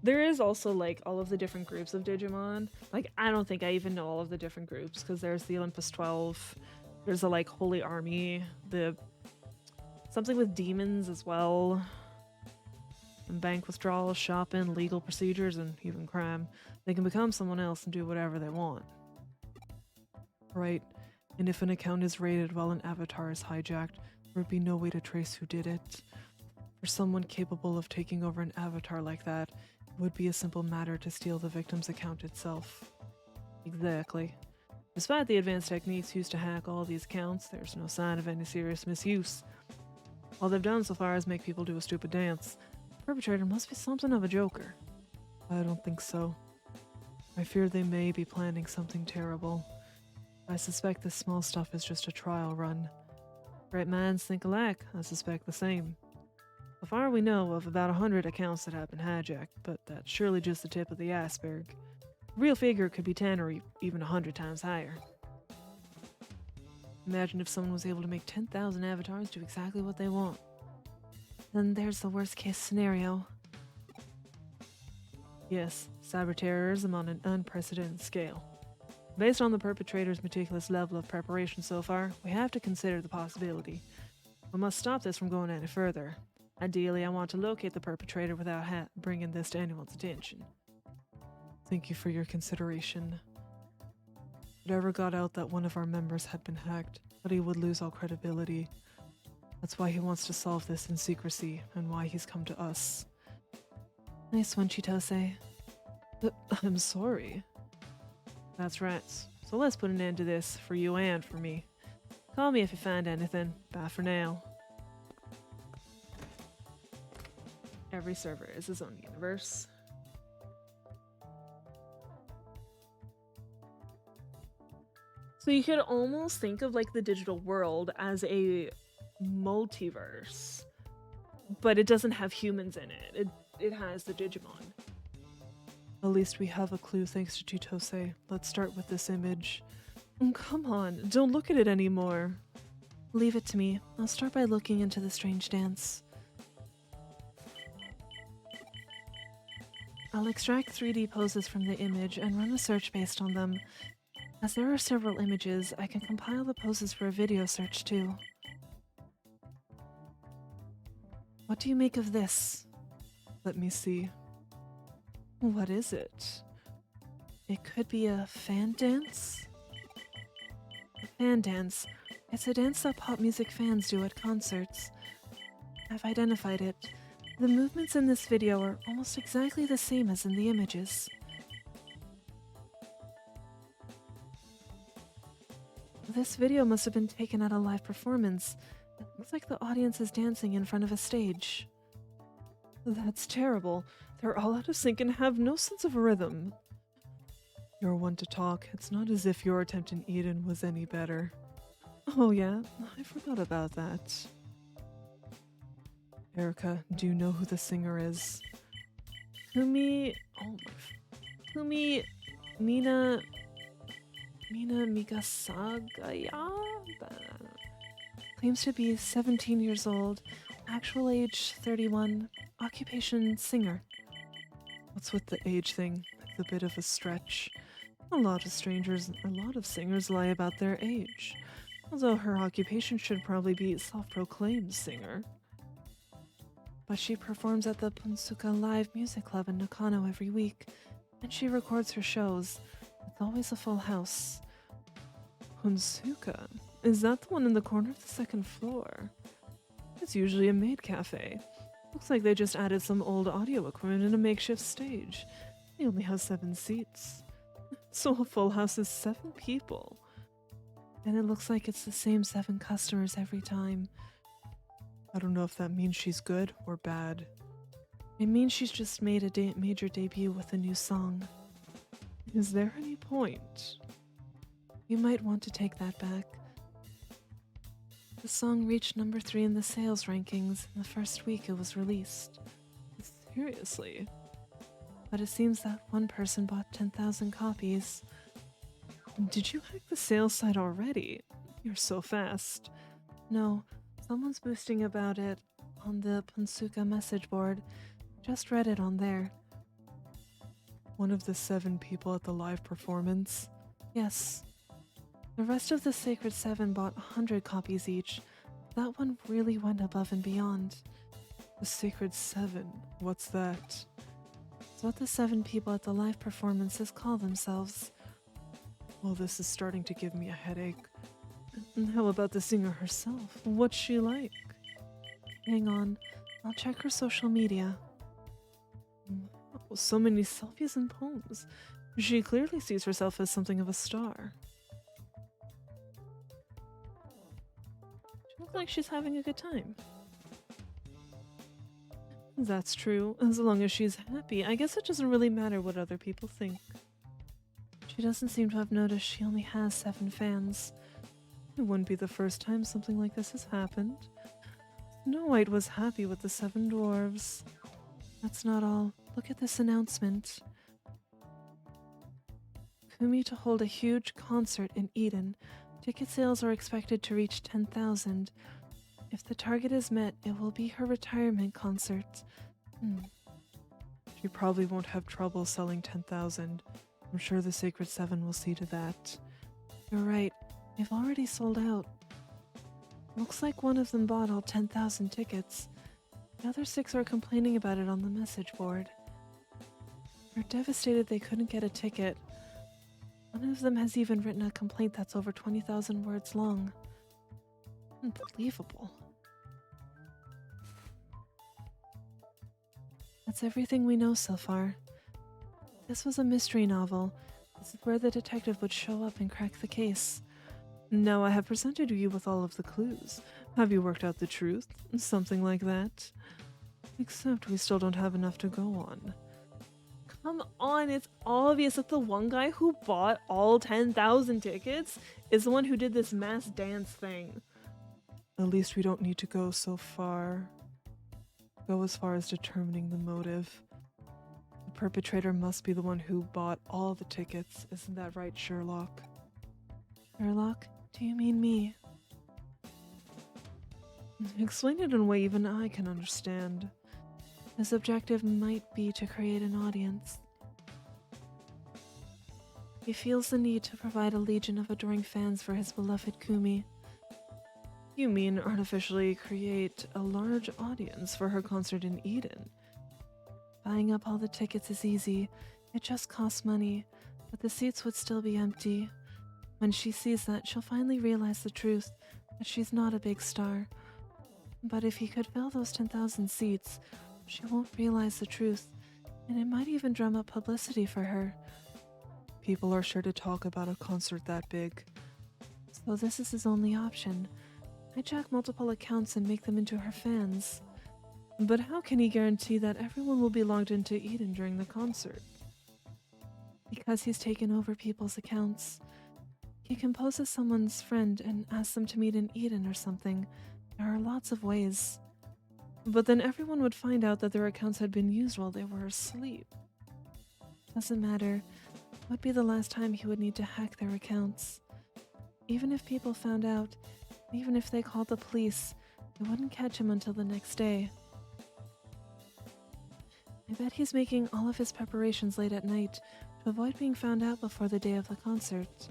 Speaker 1: there is also like all of the different groups of Digimon. Like, I don't think I even know all of the different groups because there's the Olympus 12, there's a like Holy Army, the something with demons as well. And bank withdrawals, shopping, legal procedures, and even crime. They can become someone else and do whatever they want. Right, and if an account is raided while an avatar is hijacked, there would be no way to trace who did it. For someone capable of taking over an avatar like that, it would be a simple matter to steal the victim's account itself. Exactly. Despite the advanced techniques used to hack all these accounts, there's no sign of any serious misuse. All they've done so far is make people do a stupid dance. The perpetrator must be something of a joker. I don't think so. I fear they may be planning something terrible. I suspect this small stuff is just a trial run. Great minds think alike, I suspect the same. So far we know of about 100 accounts that have been hijacked, but that's surely just the tip of the iceberg. The real figure could be 10 or even 100 times higher. Imagine if someone was able to make 10,000 avatars do exactly what they want. Then there's the worst case scenario. Yes, cyber terrorism on an unprecedented scale. Based on the perpetrator's meticulous level of preparation so far, we have to consider the possibility. We must stop this from going any further. Ideally, I want to locate the perpetrator without bringing this to anyone's attention. Thank you for your consideration. It ever got out that one of our members had been hacked, but he would lose all credibility. That's why he wants to solve this in secrecy, and why he's come to us. Nice one, Chitose. I'm sorry. That's right. So let's put an end to this, for you and for me. Call me if you find anything. Bye for now. Every server is its own universe. So you could almost think of like the digital world as a multiverse, but it doesn't have humans in it. It has the Digimon. At least we have a clue thanks to Chitose. Let's start with this image. Come on, don't look at it anymore. Leave it to me. I'll start by looking into the strange dance. I'll extract 3D poses from the image and run a search based on them. As there are several images, I can compile the poses for a video search too. What do you make of this? Let me see. What is it? It could be a fan dance? A fan dance. It's a dance that pop music fans do at concerts. I've identified it. The movements in this video are almost exactly the same as in the images. This video must have been taken at a live performance. It looks like the audience is dancing in front of a stage. That's terrible. They're all out of sync and have no sense of rhythm. You're one to talk. It's not as if your attempt in Eden was any better. Oh yeah, I forgot about that. Erica, do you know who the singer is? Kumi... Oh my... Kumi... Mina... Mina Migasagaya? Claims to be 17 years old, actual age 31, occupation singer. What's with the age thing? It's a bit of a stretch. A lot of singers lie about their age. Although her occupation should probably be self-proclaimed singer. But she performs at the Punsuka Live Music Club in Nakano every week, and she records her shows. It's always a full house. Punsuka? Is that the one in the corner of the second floor? It's usually a maid cafe. Looks like they just added some old audio equipment and a makeshift stage. They only have 7 seats. So a full house is 7 people. And it looks like it's the same 7 customers every time. I don't know if that means she's good or bad. It means she's just made a major debut with a new song. Is there any point? You might want to take that back. The song reached number 3 in the sales rankings in the first week it was released. Seriously? But it seems that one person bought 10,000 copies. Did you hack the sales site already? You're so fast. No, someone's boosting about it on the Punsuka message board. Just read it on there. One of the 7 people at the live performance? Yes. The rest of the Sacred 7 bought 100 copies each. That one really went above and beyond. The Sacred 7? What's that? It's what the 7 people at the live performances call themselves. Well, this is starting to give me a headache. And how about the singer herself? What's she like? Hang on, I'll check her social media. Oh, so many selfies and poems. She clearly sees herself as something of a star. She looks like she's having a good time. That's true, as long as she's happy. I guess it doesn't really matter what other people think. She doesn't seem to have noticed she only has 7 fans. It wouldn't be the first time something like this has happened. Snow White was happy with the 7 dwarves. That's not all. Look at this announcement. Kumi to hold a huge concert in Eden. Ticket sales are expected to reach 10,000. If the target is met, it will be her retirement concert. She probably won't have trouble selling 10,000. I'm sure the Sacred 7 will see to that. You're right. They've already sold out. Looks like one of them bought all 10,000 tickets. The other 6 are complaining about it on the message board. They're devastated they couldn't get a ticket. One of them has even written a complaint that's over 20,000 words long. Unbelievable. That's everything we know so far. This was a mystery novel. This is where the detective would show up and crack the case. Now I have presented you with all of the clues. Have you worked out the truth? Something like that. Except we still don't have enough to go on. Come on, it's obvious that the one guy who bought all 10,000 tickets is the one who did this mass dance thing. At least we don't need to go so far. Go as far as determining the motive. The perpetrator must be the one who bought all the tickets. Isn't that right, Sherlock? Sherlock? Do you mean me? Explain it in a way even I can understand. His objective might be to create an audience. He feels the need to provide a legion of adoring fans for his beloved Kumi. You mean artificially create a large audience for her concert in Eden? Buying up all the tickets is easy. It just costs money, but the seats would still be empty. When she sees that, she'll finally realize the truth, that she's not a big star. But if he could fill those 10,000 seats, she won't realize the truth, and it might even drum up publicity for her. People are sure to talk about a concert that big. So this is his only option. Hijack multiple accounts and make them into her fans. But how can he guarantee that everyone will be logged into Eden during the concert? Because he's taken over people's accounts. He can pose as someone's friend and ask them to meet in Eden or something. There are lots of ways. But then everyone would find out that their accounts had been used while they were asleep. Doesn't matter. It would be the last time he would need to hack their accounts. Even if people found out, even if they called the police, they wouldn't catch him until the next day. I bet he's making all of his preparations late at night to avoid being found out before the day of the concert.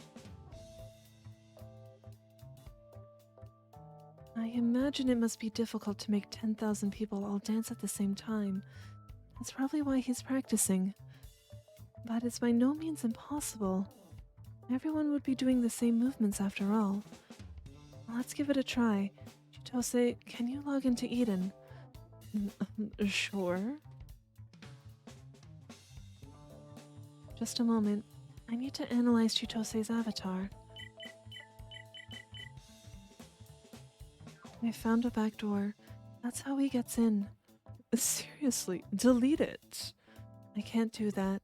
Speaker 1: I imagine it must be difficult to make 10,000 people all dance at the same time. That's probably why he's practicing. But it's by no means impossible. Everyone would be doing the same movements after all. Let's give it a try. Chitose, can you log into Eden? Sure. Just a moment. I need to analyze Chitose's avatar. I found a back door. That's how he gets in. Seriously, delete it. I can't do that.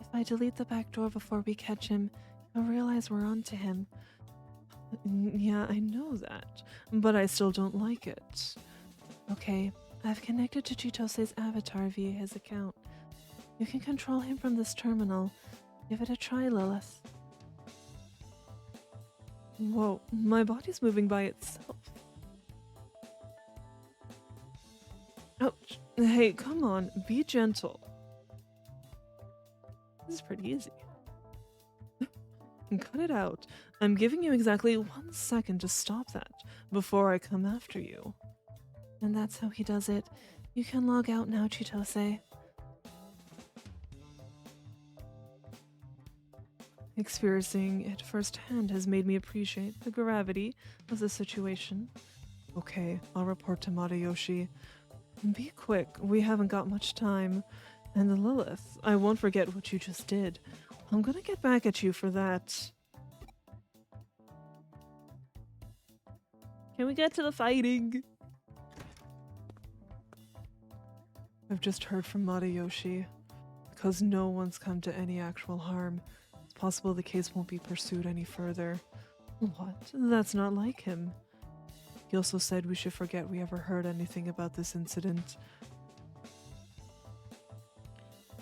Speaker 1: If I delete the back door before we catch him, he'll realize we're onto him. Yeah, I know that, but I still don't like it. Okay, I've connected to Chitose's avatar via his account. You can control him from this terminal. Give it a try, Lilith. Whoa, my body's moving by itself. Ouch. Hey, come on, be gentle. This is pretty easy. Cut it out. I'm giving you exactly 1 second to stop that before I come after you. And that's how he does it. You can log out now, Chitose. Experiencing it firsthand has made me appreciate the gravity of the situation. Okay, I'll report to Matayoshi. Be quick, we haven't got much time. And the Lilith, I won't forget what you just did. I'm gonna get back at you for that. Can we get to the fighting? I've just heard from Matayoshi. Because no one's come to any actual harm, it's possible the case won't be pursued any further. What? That's not like him. He also said we should forget we ever heard anything about this incident.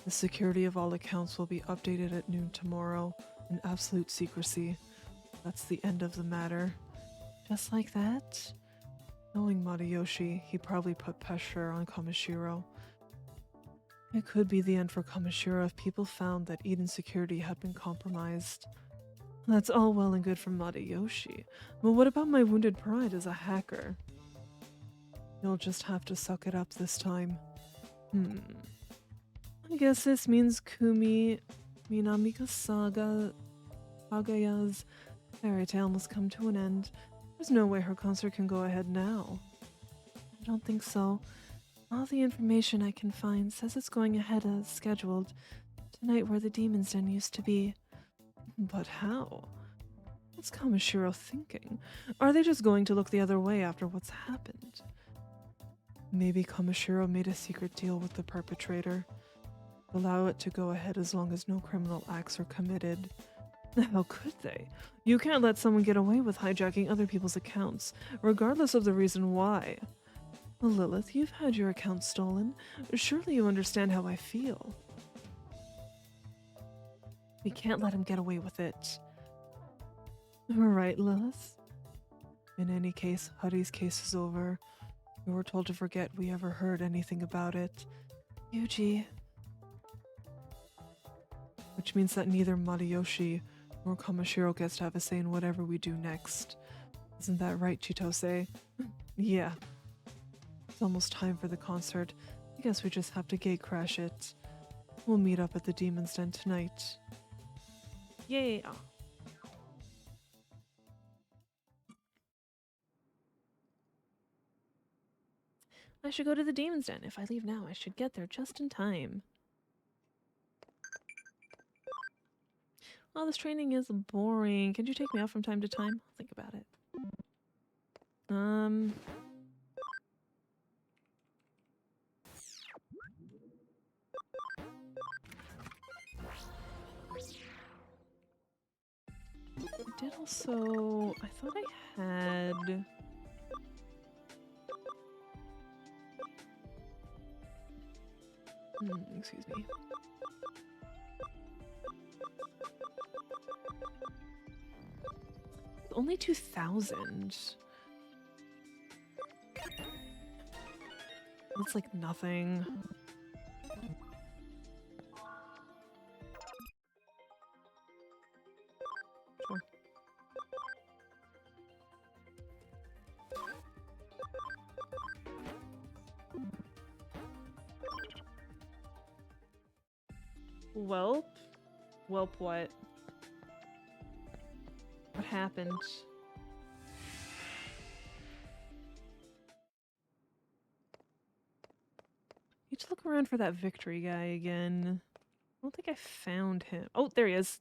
Speaker 1: The security of all accounts will be updated at noon tomorrow, in absolute secrecy. That's the end of the matter. Just like that? Knowing Matayoshi, he probably put pressure on Kamishiro. It could be the end for Kamishiro if people found that Eden's security had been compromised. That's all well and good for Matayoshi, but what about my wounded pride as a hacker? You'll just have to suck it up this time. I guess this means Kumi Minamika Sagaya's fairy tale must come to an end. There's no way her concert can go ahead now. I don't think so. All the information I can find says it's going ahead as scheduled, tonight where the Demon's Den used to be. But how? What's Kamishiro thinking? Are they just going to look the other way after what's happened? Maybe Kamishiro made a secret deal with the perpetrator. Allow it to go ahead as long as no criminal acts are committed. How could they? You can't let someone get away with hijacking other people's accounts, regardless of the reason why. Well, Lilith, you've had your account stolen. Surely you understand how I feel. We can't let him get away with it. Right, Lilith? In any case, Huddy's case is over. We were told to forget we ever heard anything about it. Yuji. Which means that neither Matayoshi nor Kamishiro gets to have a say in whatever we do next. Isn't that right, Chitose? Yeah. It's almost time for the concert. I guess we just have to gate crash it. We'll meet up at the Demon's Den tonight. Yeah. I should go to the Demon's Den. If I leave now, I should get there just in time. Well, this training is boring. Could you take me out from time to time? I'll think about it. also, I thought I had... excuse me. Only 2,000. That's like nothing. Sure. Welp? Welp what? What happened? Need to look around for that victory guy again. I don't think I found him. Oh, there he is.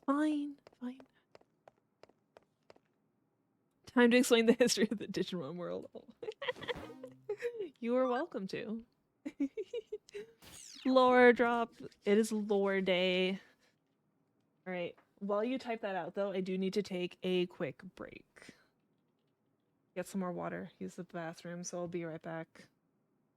Speaker 1: Fine, fine. Time to explain the history of the Digimon world. You are welcome to. Lore drop. It is lore day. Alright. While you type that out, though, I do need to take a quick break. Get some more water. Use the bathroom, so I'll be right back.